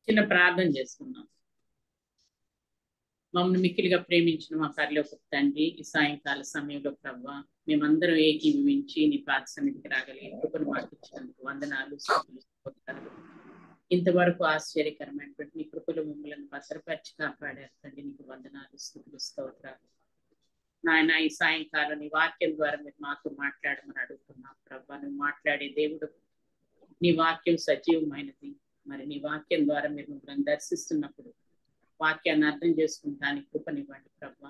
చిన్న ప్రార్థన చేసుకున్నాం. మమ్మల్ని మిక్కిలిగా ప్రేమించిన మా పరలోకపు తండ్రి, ఈ సాయంకాల సమయంలో ప్రభువా మేమందరం ఏకీభవించి నీ పాద సన్నిధికి రాగలిగిన కృపను మాకు ఇచ్చినందుకు వందనాలు, స్తుతులు, స్తోత్రాలు. ఇంతవరకు ఆశ్చర్యకరమైనటువంటి నీ కృపలు మమ్మల్ని భద్రపరిచి కాపాడారు తండ్రి. నీకు వందనాలు, స్తుతులు, స్తోత్రాలు. నాయన ఈ సాయంకాలం నీ వాక్యం ద్వారా మీరు మాతో మాట్లాడమని అడుగుతున్నాం ప్రభా. నువ్వు మాట్లాడే దేవుడు, నీ వాక్యం సజీవమైనది. మరి నీ వాక్యం ద్వారా మీరు మమ్మల్ని దర్శిస్తున్నప్పుడు వాక్యాన్ని అర్థం చేసుకుంటానికి కృపనివ్వండి ప్రభా.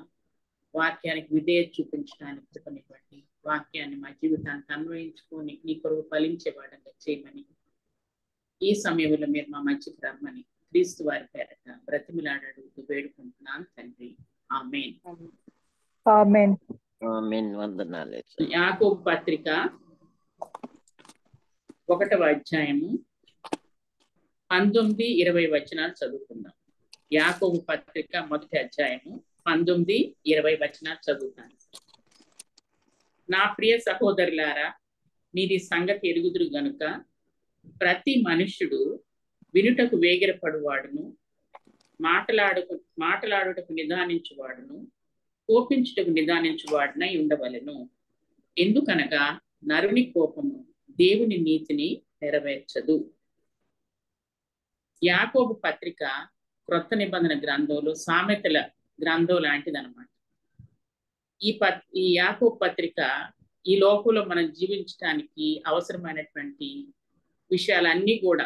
వాక్యానికి విధేయత చూపించడానికి కృపనివ్వండి. వాక్యాన్ని మా జీవితానికి అన్వయించుకొని నీ కొరకు ఫలించేవాడంగా చేయమని ఈ సమయంలో మీరు మా మధ్యకి రమ్మని క్రీస్తు వారి పేరట బ్రతిమిలాడుతూ వేడుకుంటున్నాను తండ్రి. ఆమేన్. ఆమేన్. ఆమేన్. వందనాలు. యాకోబు పత్రిక 1వ అధ్యాయము 19-20 వచనాలు చదువుకుందాం. యాకోబు పత్రిక 1వ అధ్యాయము 19-20 వచనాలు చదువుతాను. నా ప్రియ సహోదరులారా, మీది సంగతి ఎరుగుదురు గనుక ప్రతి మనుష్యుడు వినుటకు వేగిరపడువాడును, మాటలాడుటకు నిదానించువాడును, కోపించుటకు నిదానించువాడునై ఉండవలెను. ఎందుకనగా నరుని కోపము దేవుని నీతిని నెరవేర్చదు. యాకోబు పత్రిక క్రొత్త నిబంధన గ్రంథంలో సామెతల గ్రంథం లాంటిదన్నమాట. ఈ యాకోబు పత్రిక ఈ లోకంలో మనం జీవించడానికి అవసరమైనటువంటి విషయాలన్నీ కూడా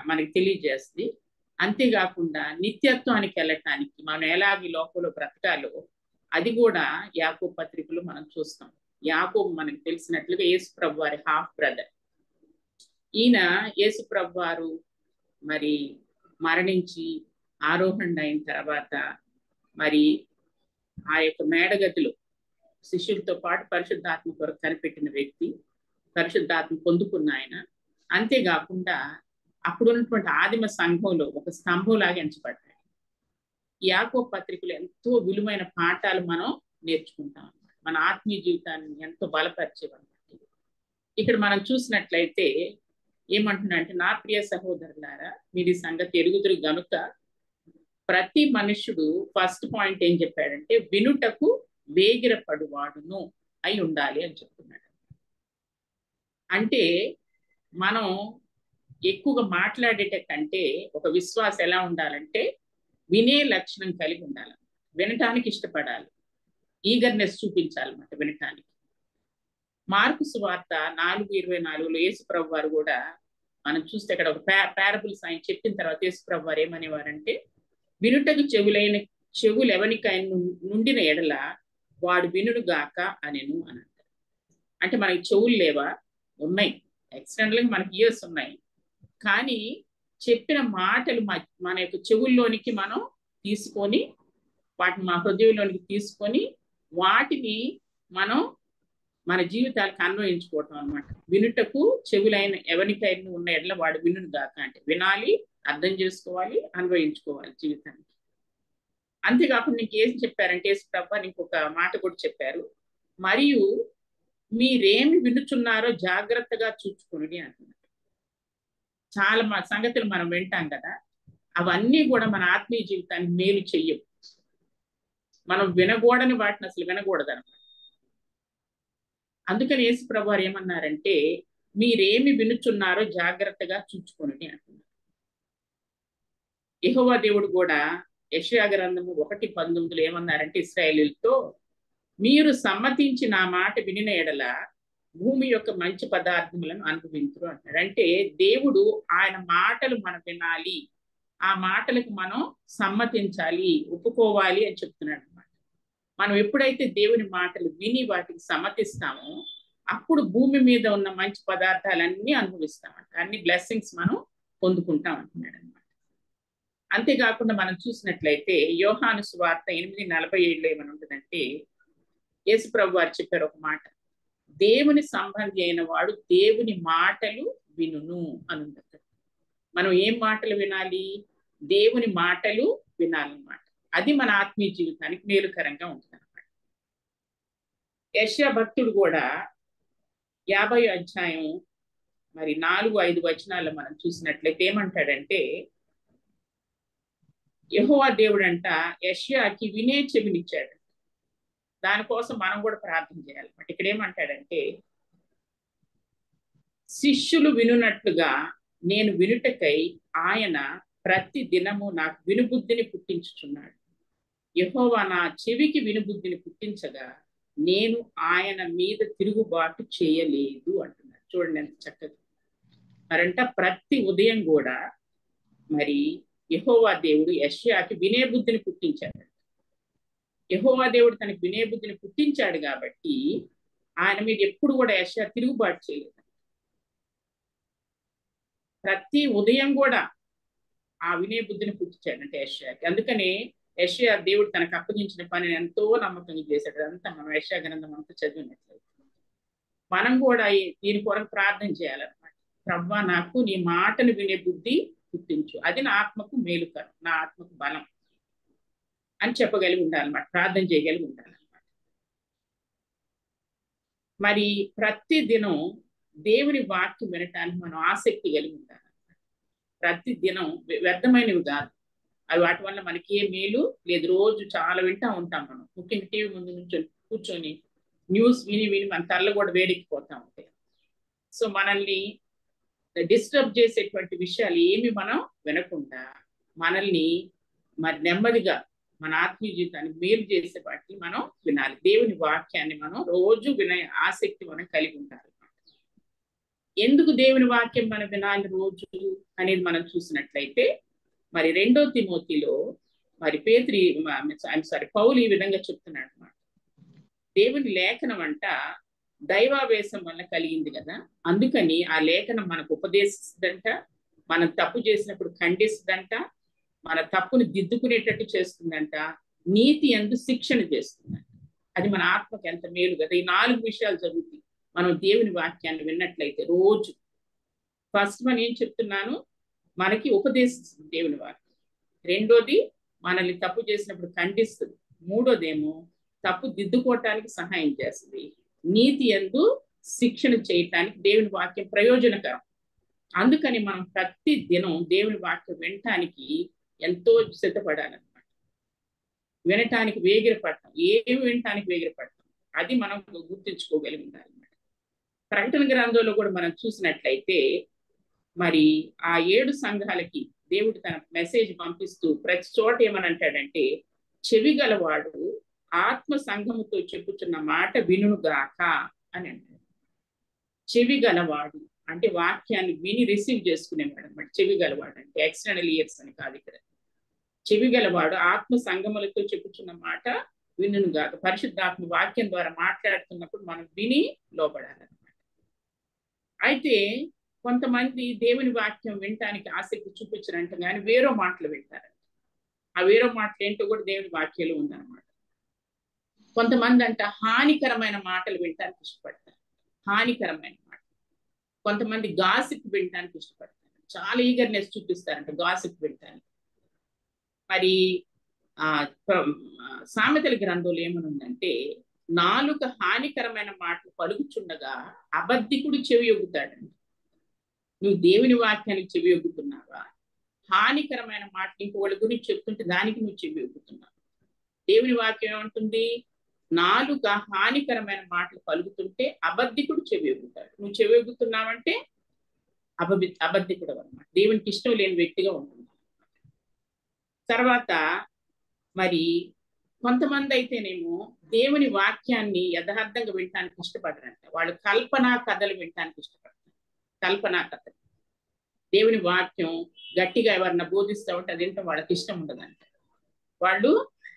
మనకి తెలియజేస్తుంది. అంతేకాకుండా నిత్యత్వానికి వెళ్ళటానికి మనం ఎలాగ ఈ లోకంలో బ్రతకాలో అది కూడా యాకోబు పత్రికలో మనం చూస్తాం. యాకోబు మనకు తెలిసినట్లుగా యేసు ప్రభు వారి హాఫ్ బ్రదర్. ఈయన యేసు ప్రభు వారు మరి మరణించి ఆరోహణ అయిన తర్వాత మరి ఆ యొక్క మేడగదిలో శిష్యులతో పాటు పరిశుద్ధాత్మ కొరకు కనిపెట్టిన వ్యక్తి, పరిశుద్ధాత్మ పొందుకున్న ఆయన. అంతేకాకుండా అప్పుడున్నటువంటి ఆదిమ సంఘంలో ఒక స్తంభంలాగా ఎంచబడ్డాడు. యాకోబు పత్రికలో ఎంతో విలువైన పాఠాలు మనం నేర్చుకుంటాం అన్నమాట. మన ఆత్మీయ జీవితాన్ని ఎంతో బలపరిచేవన్నమాట. ఇక్కడ మనం చూసినట్లయితే ఏమంటున్నాడంటే, నా ప్రియ సహోదరులారా, మీరు ఈ సంగతి ఎరుగుదురు గనుక ప్రతి మనుష్యుడు ఫస్ట్ పాయింట్ ఏం చెప్పాడంటే వినుటకు వేగిరపడువాడును అయి ఉండాలి అని చెప్తున్నాడు. అంటే మనం ఎక్కువగా మాట్లాడేట కంటే ఒక విశ్వాసం ఎలా ఉండాలంటే వినే లక్షణం కలిగి ఉండాలి, వినటానికి ఇష్టపడాలి, ఈగర్నెస్ చూపించాలన్నమాట వినటానికి. మార్కు సువార్త 4:24 యేసు ప్రభు వారు కూడా మనం చూస్తే ఇక్కడ ఒక పారబుల్స్ ఆయన చెప్పిన తర్వాత యేసు ప్రభు వారు ఏమనేవారంటే, వినుటకు చెవులు ఎవరికైనా నుండిన ఎడల వాడు వినుడు గాక అనెను అని అంటారు. అంటే మనకి చెవులు లేవా? ఉన్నాయి. ఎక్స్టర్నల్గా మనకి ఇయర్స్ ఉన్నాయి. కానీ చెప్పిన మాటలు మన యొక్క చెవుల్లోనికి మనం తీసుకొని వాటిని మా హృదయంలోనికి తీసుకొని వాటిని మనం మన జీవితాలకు అన్వయించుకోవటం అనమాట. వినుటకు చెవులైన ఎవరికైనా ఉన్న ఎడల వాడు వినుడు గాక అంటే వినాలి, అర్థం చేసుకోవాలి, అన్వయించుకోవాలి జీవితానికి. అంతేకాకుండా నీకు ఏం చెప్పారంటే యేసు ప్రభు ఇంకొక మాట కూడా చెప్పారు, మరియు మీరేమి వినుచున్నారో జాగ్రత్తగా చూచుకోండి అంటున్నారు. చాలా సంగతులు మనం వింటాం కదా, అవన్నీ కూడా మన ఆత్మీయ జీవితానికి మేలు చెయ్యవు. మనం వినకూడని వాటిని అసలు వినకూడదు అనమాట. అందుకని యేసు ప్రభు వారు ఏమన్నారంటే, మీరేమి వినుచున్నారో జాగ్రత్తగా చూచుకోండి అంటున్నారు. యెహోవా దేవుడు కూడా యెషయా గ్రంథము 1:19 ఏమన్నారంటే ఇశ్రాయేలీయులతో, మీరు సమ్మతించి నా మాట వినిన ఎడల భూమి యొక్క మంచి పదార్థములను అనుభవించరు అంటాడు. అంటే దేవుడు ఆయన మాటలు మనం వినాలి, ఆ మాటలకు మనం సమ్మతించాలి, ఒప్పుకోవాలి అని చెప్తున్నాడు అనమాట. మనం ఎప్పుడైతే దేవుని మాటలు విని వాటికి సమ్మతిస్తామో అప్పుడు భూమి మీద ఉన్న మంచి పదార్థాలన్నీ అనుభవిస్తామంట, అన్ని బ్లెస్సింగ్స్ మనం పొందుకుంటాం అంటున్నాడు అనమాట. అంతేకాకుండా మనం చూసినట్లయితే యోహాను సువార్త 8:47 ఏమని ఉంటుందంటే యేసు ప్రభు వారు చెప్పారు ఒక మాట, దేవుని సంబంధి అయిన వాడు దేవుని మాటలు వినును అని ఉంటుంది. మనం ఏం మాటలు వినాలి? దేవుని మాటలు వినాలన్నమాట. అది మన ఆత్మీయ జీవితానికి మేలుకరంగా ఉంటుంది అన్నమాట. యెషయా భక్తుడు కూడా 50వ అధ్యాయం మరి 4-5 వచనాల్లో మనం చూసినట్లయితే ఏమంటాడంటే, యెహోవా దేవుడు అంట యెషయాకి వినే చెవినిచ్చాడు. దానికోసం మనం కూడా ప్రార్థన చేయాలి. బట్ ఇక్కడ ఏమంటాడంటే, శిష్యులు వినున్నట్లుగా నేను వినుటకై ఆయన ప్రతి దినము నాకు వినుబుద్ధిని పుట్టించుచున్నాడు. యెహోవా నా చెవికి వినుబుద్ధిని పుట్టించగా నేను ఆయన మీద తిరుగుబాటు చేయలేదు అంటున్నాడు. చూడండి ఎంత చక్కగా. మరంట ప్రతి ఉదయం కూడా మరి యెహోవా దేవుడు యెషయాకి వినే బుద్ధిని పుట్టించాడు. యెహోవా దేవుడు తనకి వినే బుద్ధిని పుట్టించాడు కాబట్టి ఆయన మీద ఎప్పుడు కూడా యెషయా తిరుగుబాటు చేయలేదు. ప్రతి ఉదయం కూడా ఆ వినే బుద్ధిని పుట్టించాడంటే యెషయాకి. అందుకని యెషయా దేవుడు తనకు అప్పగించిన పనిని ఎంతో నమ్మకంగా చేశాడు. అంతా మనం యెషయా గ్రంథం అంతా చదివినట్లయితే మనం కూడా దీని కొరకు ప్రార్థన చేయాలన్నమాట. ప్రభువా నాకు నీ మాటను వినే బుద్ధి పుట్టించు, అది నా ఆత్మకు మేలుకరం, నా ఆత్మకు బలం అని చెప్పగలిగి ఉండాలన్నమాట. ప్రార్థన చేయగలిగి ఉండాలన్నమాట. మరి ప్రతి దినం దేవుని వాక్యం వినటానికి మనం ఆసక్తి కలిగి ఉండాలి. ప్రతి దినం వ్యర్థమైనవి కాదు అవి, వాటి వల్ల మనకి ఏ మేలు లేదు. రోజు చాలా వింటా ఉంటాం మనం. ముఖ్యంగా టీవీ ముందు నుంచి కూర్చొని న్యూస్ విని విని మన తల్ల కూడా వేడెక్కిపోతా ఉంటాయి. సో మనల్ని డిస్టర్బ్ చేసేటువంటి విషయాలు ఏమి మనం వినకుండా మనల్ని మరి నెమ్మదిగా మన ఆత్మీయ జీవితానికి మేలు చేసే వాటిని మనం వినాలి. దేవుని వాక్యాన్ని మనం రోజు వినే ఆసక్తి మనం కలిగి ఉండాలి. ఎందుకు దేవుని వాక్యం మనం వినాలి రోజు అనేది మనం చూసినట్లయితే, మరి 2 తిమోతిలో మరి పౌలు ఈ విధంగా చెప్తున్నాడు అన్నమాట. దేవుని లేఖనం అంట దైవావేశం వల్ల కలిగింది కదా, అందుకని ఆ లేఖనం మనకు ఉపదేశిస్తుందంట, మనం తప్పు చేసినప్పుడు ఖండిస్తుందంట, మన తప్పును దిద్దుకునేటట్టు చేస్తుందంట, నీతి యందు శిక్షణ చేస్తుందంట. అది మన ఆత్మకి ఎంత మేలు కదా. ఈ 4 విషయాలు జరుగుతాయి మనం దేవుని వాక్యాన్ని విన్నట్లయితే రోజు. ఫస్ట్ మనం ఏం చెప్తున్నాను, మనకి ఉపదేశిస్తుంది దేవుని వాక్యం. రెండోది మనల్ని తప్పు చేసినప్పుడు ఖండిస్తుంది. మూడోదేమో తప్పు దిద్దుకోవటానికి సహాయం చేస్తుంది. నీతి యందు శిక్షణ చేయటానికి దేవుని వాక్యం ప్రయోజనకరం. అందుకని మనం ప్రతి దినం దేవుని వాక్యం వినటానికి ఎంతో సిద్ధపడాలన్నమాట. వినటానికి వేగిరపడటం, ఏమి వినటానికి వేగిరపడటం, అది మనం గుర్తించుకోగలిగి ఉండాలన్నమాట. ప్రకటన గ్రంథంలో కూడా మనం చూసినట్లయితే మరి ఆ 7 సంఘాలకి దేవుడు తన మెసేజ్ పంపిస్తూ ప్రతి చోట ఏమని అంటాడంటే, చెవి గలవాడు ఆత్మ సంఘముతో చెప్పుచున్న మాట వినుగాక అని అంటాడు. చెవి గలవాడు అంటే వాక్యాన్ని విని రిసీవ్ చేసుకునేవాడు అనమాట. చెవి గలవాడు అంటే ఎక్స్టర్నల్ ఇయర్స్ అని కాదు ఇక్కడ. చెవి గలవాడు ఆత్మ సంఘములతో చెప్పుచున్న మాట వినుగాక. పరిశుద్ధాత్మ వాక్యం ద్వారా మాట్లాడుతున్నప్పుడు మనం విని లోపడాలన్నమాట. అయితే కొంతమంది దేవుని వాక్యం వినటానికి ఆసక్తి చూపించారంట, కానీ వేరే మాటలు వింటారంట. ఆ వేరే మాటలు ఏంటో కూడా దేవుని వాక్యంలో ఉందన్నమాట. కొంతమంది అంట హానికరమైన మాటలు వినటానికి ఇష్టపడతారు, హానికరమైన మాటలు. కొంతమంది గాసిప్ వినటానికి ఇష్టపడతారు, చాలా ఈగర్నెస్ చూపిస్తారంట గాసిప్ వినటానికి. మరి సామెతల గ్రంథంలో ఏమనుందంటే, నాలుక హానికరమైన మాటలు పలుకుచుండగా అబద్ధికుడు చెవి యొగ్గుతాడండి. నువ్వు దేవుని వాక్యానికి చెవి యొగ్గుతున్నావా? హానికరమైన మాటలు ఇంకొకళ్ళ గురించి చెప్తుంటే దానికి నువ్వు చెవి యొగ్గుతున్నావు. దేవుని వాక్యం ఏమంటుంది? నాలుక హానికరమైన మాటలు పలుకుతుంటే అబద్ధికుడు చెవి యొగ్గుతాడు. నువ్వు చెవి యొగ్గుతున్నావంటే అబద్ధికుడు అన్నమాట. దేవునికి ఇష్టం లేని వ్యక్తిగా ఉంటుంది. తర్వాత మరి కొంతమంది అయితేనేమో దేవుని వాక్యాన్ని యథార్థంగా వినటానికి ఇష్టపడరంట. వాళ్ళు కల్పనా కథలు వినటానికి ఇష్టపడతారు. కల్పనా కథలు, దేవుని వాక్యం గట్టిగా ఎవరన్నా బోధిస్తూ ఉంటే అదేంటో వాళ్ళకి ఇష్టం ఉండదంట. వాళ్ళు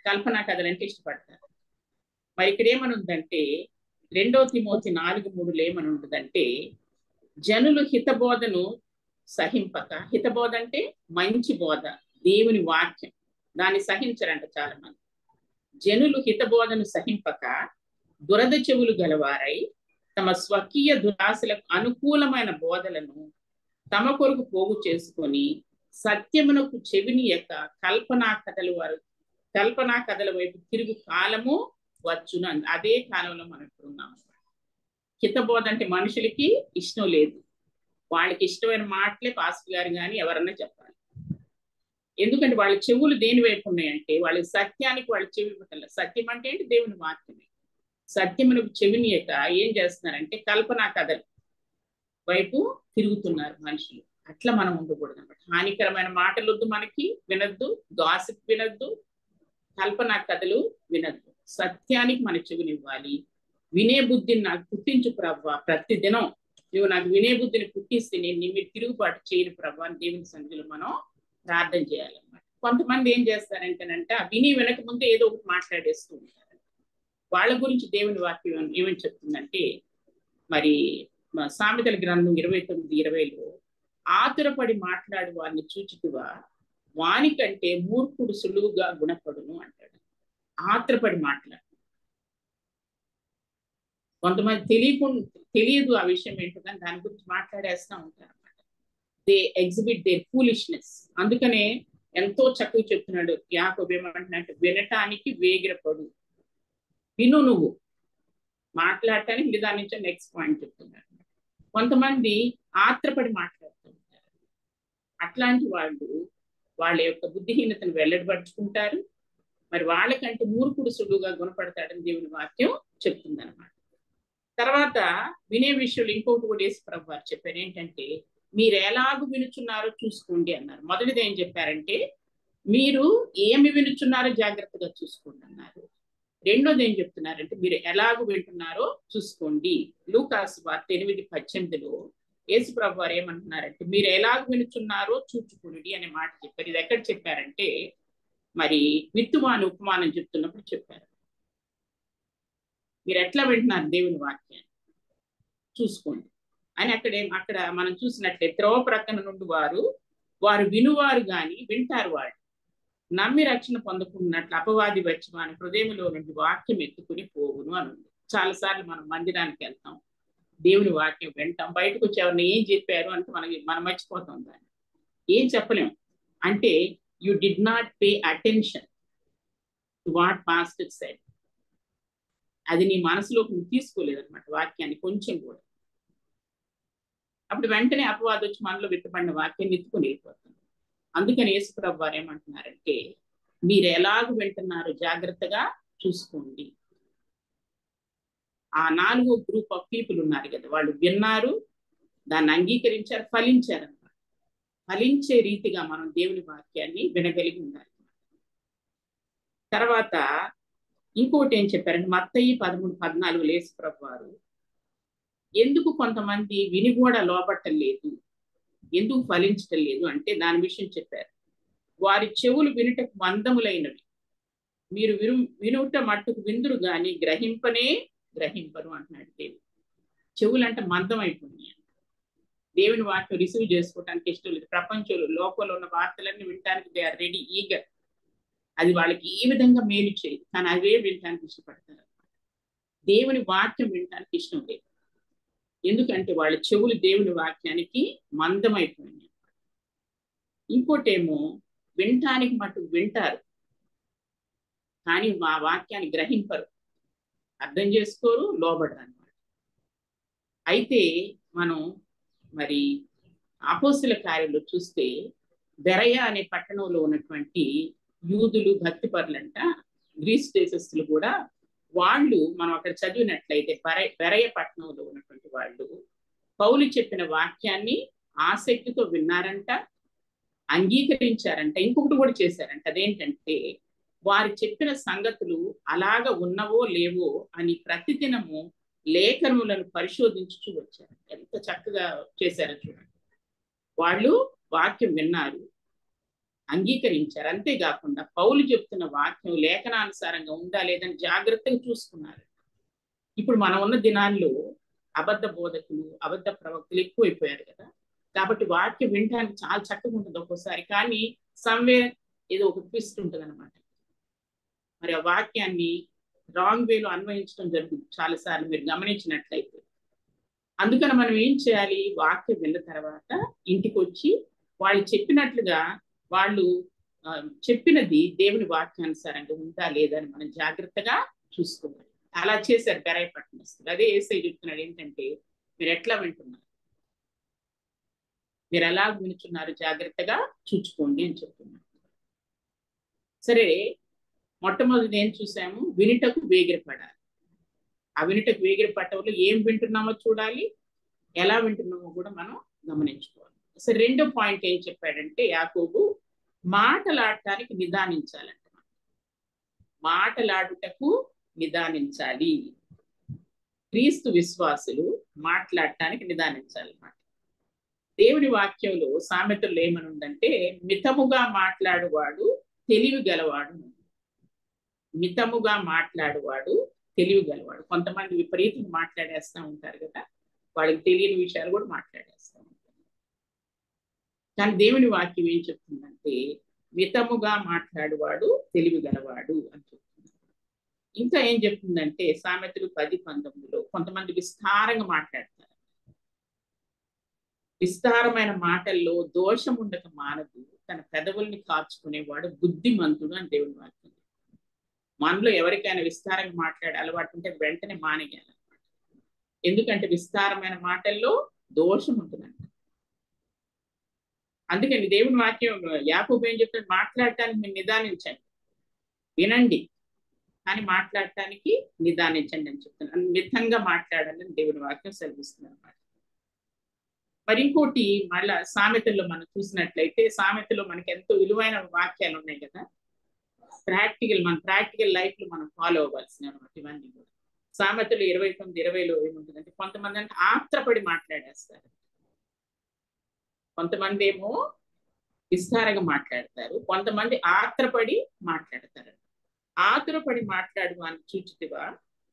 కల్పనా కథలు అంటే ఇష్టపడతారు. మరి ఇక్కడ ఏమనుందంటే 2 తిమోతి 4:3 ఏమని ఉంటుందంటే, జనులు హితబోధను సహింపక, హితబోధ అంటే మంచి బోధ, దేవుని వాక్యం, దాన్ని సహించరంట చాలా మంది. జనులు హితబోధను సహింపక దురద చెవులు గలవారై తమ స్వకీయ దురాశలకు అనుకూలమైన బోధలను తమ కొరకు పోగు చేసుకొని సత్యమునకు చెవిని యొక్క కల్పనా కథల వైపు తిరుగు కాలము వచ్చును. అదే కాలంలో మనం ఇప్పుడు ఉన్నాం. హితబోధ అంటే మనుషులకి ఇష్టం లేదు, వాళ్ళకి ఇష్టమైన మాటలే పాస్టర్ గారు కానీ ఎవరన్నా చెప్పాలి. ఎందుకంటే వాళ్ళ చెవులు దేని వైపు ఉన్నాయంటే వాళ్ళ సత్యానికి వాళ్ళ చెవి ఇవ్వటం. సత్యం అంటే ఏంటి? దేవుని వాక్యమే. సత్యమునకు చెవినియక ఏం చేస్తున్నారంటే కల్పనా కథలు వైపు తిరుగుతున్నారు మనుషులు. అట్లా మనం ఉండకూడదు అనమాట. హానికరమైన మాటలు వద్దు, మనకి వినొద్దు, గాసిప్ వినొద్దు, కల్పనా కథలు వినొద్దు. సత్యానికి మన చెవినివ్వాలి. వినే బుద్ధిని నాకు పుట్టించు ప్రభా, ప్రతి దినం నువ్వు నాకు వినే బుద్ధిని పుట్టిస్తే నేను నీ మీద తిరుగుబాటు చేయను ప్రభా అని దేవుని సన్నిధిలో మనం ప్రార్థన చేయాలన్నమాట. కొంతమంది ఏం చేస్తారంటేనంటే విని వినక ముందే ఏదో ఒకటి మాట్లాడేస్తూ ఉంటారు. వాళ్ళ గురించి దేవుని వాక్యం ఏమని చెప్తుందంటే, మరి సామెతల గ్రంథం 29:20లో ఆతురపడి మాట్లాడు వారిని చూచుతువా, వానికంటే మూర్ఖుడు సులువుగా గుణపడును అంటాడు. ఆతురపడి మాట్లాడు. కొంతమంది తెలియదు ఆ విషయం ఏంటో, కానీ దాని గురించి మాట్లాడేస్తూ ఉంటారు అన్నమాట. They exhibit their foolishness. అందుకనే ఎంతో చక్కగా చెప్తున్నాడు యాకోబు. ఏమంటున్నాడు? వినటానికి వేగిరపడు. విను, నువ్వు మాట్లాడటానికి దాని నుంచి నెక్స్ట్ పాయింట్ చెప్తున్నాడు. కొంతమంది ఆత్రపడి మాట్లాడుతూ ఉంటారు. అట్లాంటి వాళ్ళు వాళ్ళ యొక్క బుద్ధిహీనతను వెల్లడిపరుచుకుంటారు. మరి వాళ్ళకంటే మూర్ఖుడు సులువుగా గుణపడతాడని దేవుని వాక్యం చెప్తుంది అనమాట. తర్వాత వినే విషయంలో ఇంకొకటి కూడా యేసు ప్రభువు వారు చెప్పారు. ఏంటంటే, మీరు ఎలాగూ వినుచున్నారో చూసుకోండి అన్నారు. మొదటిది ఏం చెప్పారంటే, మీరు ఏమి వినుచున్నారో జాగ్రత్తగా చూసుకోండి అన్నారు. రెండోది ఏం చెప్తున్నారంటే, మీరు ఎలాగూ వింటున్నారో చూసుకోండి. లూకాసు వార్త 8:18లో యేసు ప్రభువు వారు ఏమంటున్నారంటే, మీరు ఎలాగ వినుచున్నారో చూచుకునుడి అనే మాట చెప్పారు. ఇది ఎక్కడ చెప్పారంటే, మరి విత్తువాని ఉపమానం చెప్తున్నప్పుడు చెప్పారు. మీరు ఎట్లా వింటున్నారు దేవుని వాక్యాన్ని చూసుకోండి అని. అక్కడ మనం చూసినట్లే త్రోవ ప్రక్కన నుండి వారు వినువారు గాని వింటారు వాడు, నమ్మి రక్షణ పొందుకున్నట్లు అపవాది వచ్చి మన హృదయంలో నుండి వాక్యం ఎత్తుకుని పోవును అని ఉంది. చాలాసార్లు మనం మందిరానికి వెళ్తాం, దేవుని వాక్యం వింటాం, బయటకు వచ్చి ఎవరిని ఏం చెప్పారు అంటే మనం మర్చిపోతాం. దాన్ని ఏం చెప్పలేం. అంటే you did not pay attention to what pastor said. అది నీ మనసులోకి నువ్వు తీసుకోలేదన్నమాట వాక్యాన్ని కొంచెం కూడా. అప్పుడు వెంటనే అపవాది వచ్చి మనలో విత్తబడిన వాక్యాన్ని ఎత్తుకుని వెళ్ళిపోతుంది. అందుకని యేసు ప్రభువు వారు ఏమంటున్నారంటే, మీరు ఎలాగ వింటున్నారో జాగ్రత్తగా చూసుకోండి. ఆ 4వ గ్రూప్ ఆఫ్ పీపుల్ ఉన్నారు కదా, వాళ్ళు విన్నారు, దాన్ని అంగీకరించారు, ఫలించారు అన్నమాట. ఫలించే రీతిగా మనం దేవుని వాక్యాన్ని వినగలిగి ఉండాలి. తర్వాత ఇంకోటి ఏం చెప్పారంటే, మత్తయి 13:14 యేసు ప్రభువు వారు ఎందుకు కొంతమంది విని కూడా లోపట్టం లేదు, ఎందుకు ఫలించటం లేదు అంటే దాని విషయం చెప్పారు. వారి చెవులు వినుటకు మందములైనవి, మీరు వినుట మట్టుకు విందురు గాని గ్రహింపరు అంటున్నాడు దేవుడు. చెవులు అంటే మందం అయిపోయినాయి. దేవుని వాక్యం రిసీవ్ చేసుకోవడానికి ఇష్టం లేదు. ప్రపంచంలో లోకంలో ఉన్న వార్తలన్నీ వినటానికి దే ఆర్ రెడీ, ఈగర్. అది వాళ్ళకి ఏ విధంగా మేలు చేయదు, కానీ అవే వినటానికి ఇష్టపడతారు. దేవుని వాక్యం వినటానికి ఇష్టం లేదు. ఎందుకంటే వాళ్ళ చెవులు దేవుని వాక్యానికి మందమైపోయినాయి. ఇంకోటేమో వినటానికి మటుకు వింటారు, కానీ మా వాక్యాన్ని గ్రహింపరు, అర్థం చేసుకోరు, లోబడరు అన్నమాట. అయితే మనం మరి అపోస్తుల కార్యంలో చూస్తే బెరయ అనే పట్టణంలో ఉన్నటువంటి యూదులు భక్తిపరులంట, గ్రీస్ దేశస్తులు కూడా, వాళ్ళు మనం అక్కడ చదివినట్లయితే బెరయ పట్టణంలో ఉన్నటువంటి వాళ్ళు పౌలు చెప్పిన వాక్యాన్ని ఆసక్తితో విన్నారంట, అంగీకరించారంట. ఇంకొకటి కూడా చేశారంట. అదేంటంటే, వారు చెప్పిన సంగతులు అలాగ ఉన్నవో లేవో అని ప్రతిదినము లేఖనములను పరిశోధించుచూ వచ్చారు. ఎంత చక్కగా చేశారో చూడండి. వాళ్ళు వాక్యం విన్నారు, అంగీకరించారు. అంతేకాకుండా పౌలు చెప్తున్న వాక్యం లేఖనానుసారంగా ఉందా లేదని జాగ్రత్తగా చూసుకున్నారు. ఇప్పుడు మనం ఉన్న దినాల్లో అబద్ధ బోధకులు, అబద్ధ ప్రవక్తలు ఎక్కువైపోయారు కదా, కాబట్టి వాక్యం వినడానికి చాలా చక్కగా ఉంటుంది ఒక్కోసారి, కానీ సమ్వేర్ ఏదో ఒక ట్విస్ట్ ఉంటుంది అనమాట. మరి ఆ వాక్యాన్ని రాంగ్ వేలో అన్వయించడం జరుగుతుంది చాలాసార్లు, మీరు గమనించినట్లయితే. అందుకని మనం ఏం చేయాలి? వాక్యం విన్న తర్వాత ఇంటికి వచ్చి వాళ్ళు చెప్పినట్లుగా, వాళ్ళు చెప్పినది దేవుని వాక్యానుసారంగా ఉందా లేదా అని మనం జాగ్రత్తగా చూసుకోవాలి. అలా చేశారు బెరయ పట్టణస్తులు. అదే యేసయ్య చెప్తున్నాడు ఏంటంటే, మీరు ఎట్లా వింటున్నారు, మీరు ఎలా వినుచున్నారు జాగ్రత్తగా చూచుకోండి అని చెప్తున్నారు. సరే, మొట్టమొదటి ఏం చూసాము? వినుటకు వేగిరపడాలి. ఆ వినుటకు వేగిరపడటంలో ఏం వింటున్నామో చూడాలి, ఎలా వింటున్నామో కూడా మనం గమనించుకోవాలి. సరే, రెండో పాయింట్ ఏం చెప్పాడంటే యాకోబు, మాటలాడటానికి నిదానించాలంట. మాటలాడుటకు నిదానించాలి. క్రీస్తు విశ్వాసులు మాట్లాడటానికి నిదానించాలన్నమాట. దేవుని వాక్యంలో సామెతలు ఏమని ఉందంటే, మితముగా మాట్లాడువాడు తెలివి గలవాడు. మితముగా మాట్లాడువాడు తెలివి గలవాడు. కొంతమంది విపరీతంగా మాట్లాడేస్తూ ఉంటారు కదా, వాళ్ళకి తెలియని విషయాలు కూడా మాట్లాడేస్తూ ఉంటారు. కానీ దేవుని వాక్యం ఏం చెప్తుందంటే, మితముగా మాట్లాడువాడు తెలివి గలవాడు అని చెప్తుంది. ఇంకా ఏం చెప్తుందంటే సామెతలు 10:19లో కొంతమంది విస్తారంగా మాట్లాడతారు. విస్తారమైన మాటల్లో దోషం ఉండక మానదు, తన పెదవుల్ని కాచుకునేవాడు బుద్ధిమంతుడు అని దేవుని వాక్యం. మనలో ఎవరికైనా విస్తారంగా మాట్లాడే అలవాటు ఉంటే వెంటనే మానేయాలి. ఎందుకంటే విస్తారమైన మాటల్లో దోషం ఉంటుందంట. అందుకని దేవుని వాక్యం యాకోబు ఏం చెప్తాడు? మాట్లాడటానికి మీరు నిదానించండి, వినండి, కానీ మాట్లాడటానికి నిదానించండి అని చెప్తున్నాను. మితంగా మాట్లాడాలని దేవుని వాక్యం సెలవిస్తుంది అన్నమాట. మరి ఇంకోటి, మళ్ళా సామెతల్లో మనం చూసినట్లయితే సామెతలో మనకి ఎంతో విలువైన వాక్యాలు ఉన్నాయి కదా, మన ప్రాక్టికల్ లైఫ్ లో మనం ఫాలో అవ్వాల్సినవి అనమాట ఇవన్నీ కూడా. సామెతలు 29:20లో ఏముంటుందంటే, కొంతమంది అంటే ఆత్రపడి మాట్లాడేస్తారు, కొంతమంది ఏమో విస్తారంగా మాట్లాడతారు, కొంతమంది ఆత్రపడి మాట్లాడతారు. ఆతురపడి మాట్లాడు వాని చూచితివా,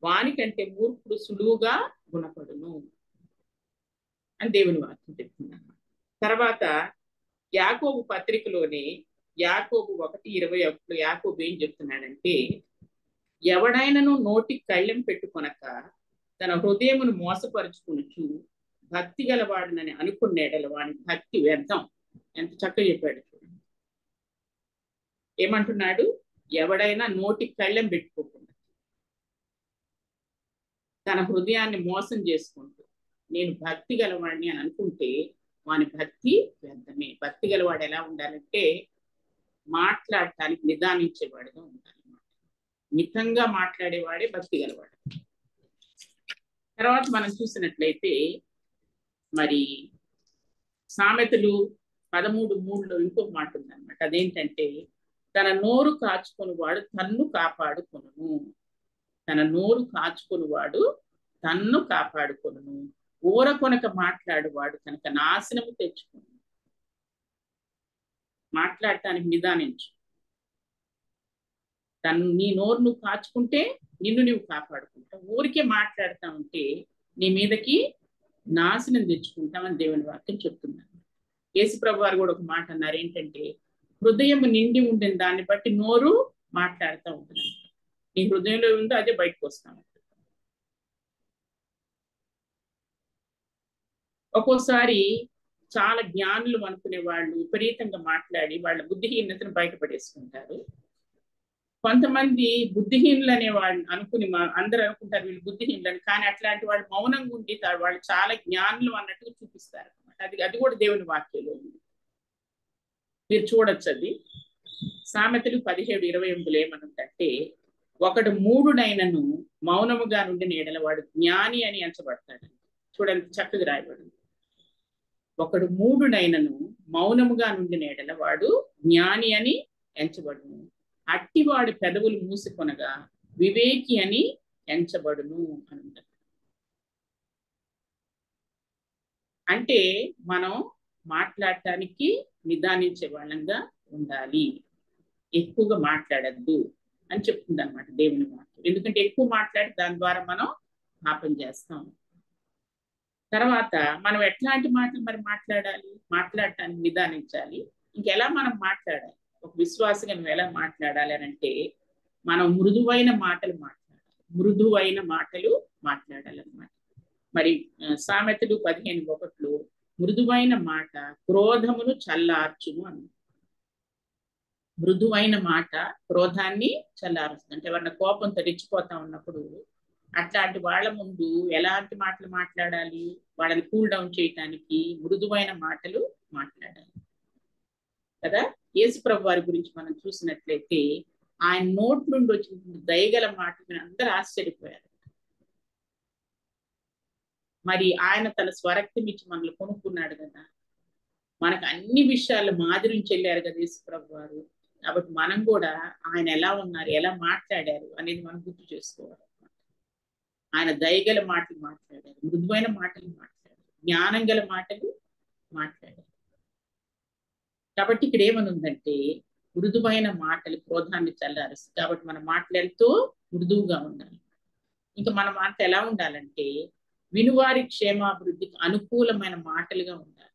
వానికంటే మూర్ఖుడు సులువుగా గుణపడును అని దేవుని వాక్యం చెప్తుంది. తర్వాత యాకోబు పత్రికలోనే యాకోబు 1:21లో యాకోబు ఏం చెప్తున్నాడంటే, ఎవడైనను నోటికి కళ్ళెం పెట్టుకొనక తన హృదయమును మోసపరుచుకునుచు భక్తి గలవాడునని అనుకునేడల వాని భక్తి వ్యర్థం. ఎంత చక్కగా చెప్పాడు చూడండి. ఏమంటున్నాడు? ఎవడైనా నోటికి కళ్ళెం పెట్టుకోకుండా తన హృదయాన్ని మోసం చేసుకుంటూ నేను భక్తి గలవాడిని అని అనుకుంటే వాని భక్తి వ్యర్థమే. భక్తి గలవాడు ఎలా ఉండాలంటే మాట్లాడటానికి నిదానించేవాడుగా ఉండాలన్నమాట. మితంగా మాట్లాడేవాడే భక్తి గలవాడు. తర్వాత మనం చూసినట్లయితే మరి సామెతలు 13:3లో ఇంకొక మాట ఉందన్నమాట. అదేంటంటే, తన నోరు కాచుకొని వాడు తన్ను కాపాడుకొనును. తన నోరు కాచుకొని వాడు తన్ను కాపాడుకొనును. ఊర కొనక మాట్లాడువాడు కనుక నాశనము తెచ్చుకును. మాట్లాడటానికి నిదానించు. నీ నోరు నువ్వు కాచుకుంటే నిన్ను నువ్వు కాపాడుకుంటావు. ఊరికే మాట్లాడుతూ ఉంటే నీ మీదకి నాశనం తెచ్చుకుంటామని దేవుని వాక్యం చెప్తున్నాను. యేసుప్రభు వారు కూడా ఒక మాట అన్నారు, ఏంటంటే హృదయం నిండి ఉండిన దాన్ని బట్టి నోరు మాట్లాడుతూ ఉంటుంది. నీ హృదయంలో ఉందో అదే బయటకు వస్తా ఉంటుంది. ఒక్కోసారి చాలా జ్ఞానులు అనుకునే వాళ్ళు విపరీతంగా మాట్లాడి వాళ్ళ బుద్ధిహీనతను బయటపడేసుకుంటారు. కొంతమంది బుద్ధిహీనులు అనే వాళ్ళు అనుకుని అందరూ అనుకుంటారు వీళ్ళు బుద్ధిహీనులని, కానీ అట్లాంటి వాళ్ళు మౌనంగా ఉండి వాళ్ళు చాలా జ్ఞానులు అన్నట్టుగా చూపిస్తారు అనమాట. అది కూడా దేవుని వాక్యంలో ఉంది, మీరు చూడొచ్చు. అది సామెతలు 17:28 ఏమనుందంటే, ఒకడు మూఢుడైనను మౌనముగా నుండి నీడల వాడు జ్ఞాని అని ఎంచబడతాడు. చూడండి, చక్కగా రాయబడింది. ఒకడు మూఢుడైనను మౌనముగా నుండి నీడల వాడు జ్ఞాని అని ఎంచబడును. అట్టివాడు పెదవులు మూసుకొనగా వివేకి అని ఎంచబడును అని. అంటే మనం మాట్లాడటానికి నిదానించే వాళ్ళంగా ఉండాలి, ఎక్కువగా మాట్లాడద్దు అని చెప్తుంది అనమాట దేవుని వాక్యం. ఎందుకంటే ఎక్కువ మాట్లాడి దాని ద్వారా మనం పాపం చేస్తాం. తర్వాత మనం ఎట్లాంటి మాటలు మరి మాట్లాడాలి? మాట్లాడటానికి నిదానించాలి. ఇంకెలా మనం మాట్లాడాలి? ఒక విశ్వాసంగా నువ్వు ఎలా మాట్లాడాలి అని అంటే, మనం మృదువైన మాటలు మాట్లాడాలన్నమాట. మరి సామెతలు 15:1లో మృదువైన మాట క్రోధమును చల్లార్చును అని. మృదువైన మాట క్రోధాన్ని చల్లారుస్తుంది. అంటే ఎవరైనా కోపంతో రెచ్చిపోతా ఉన్నప్పుడు అట్లాంటి వాళ్ళ ముందు ఎలాంటి మాటలు మాట్లాడాలి? వాళ్ళని కూల్ డౌన్ చేయటానికి మృదువైన మాటలు మాట్లాడాలి కదా. యేసు ప్రభు వారి గురించి మనం చూసినట్లయితే ఆయన నోటి నుండి వచ్చిన దయగల మాటలు మీద అందరూ ఆశ్చర్యపోయారు. మరి ఆయన తన స్వరక్తం ఇచ్చి మనల్ని కొనుక్కున్నాడు కదా, మనకు అన్ని విషయాలు మాదిరించి వెళ్ళారు కదా యేసు ప్రభు వారు. కాబట్టి మనం కూడా ఆయన ఎలా ఉన్నారు, ఎలా మాట్లాడారు అనేది మనం గుర్తు చేసుకోవాలి. ఆయన దయగల మాటలు మాట్లాడారు, మృదువైన మాటలు మాట్లాడారు, జ్ఞానం గల మాటలు మాట్లాడారు. కాబట్టి ఇక్కడ ఏమని ఉందంటే మృదువైన మాటలు క్రోధాన్ని చల్లారుస్తాయి. కాబట్టి మనం మాట్లాడుతూ మృదువుగా ఉండాలి. ఇంకా మన మాట ఎలా ఉండాలంటే వినువారి క్షేమాభివృద్ధికి అనుకూలమైన మాటలుగా ఉండాలి.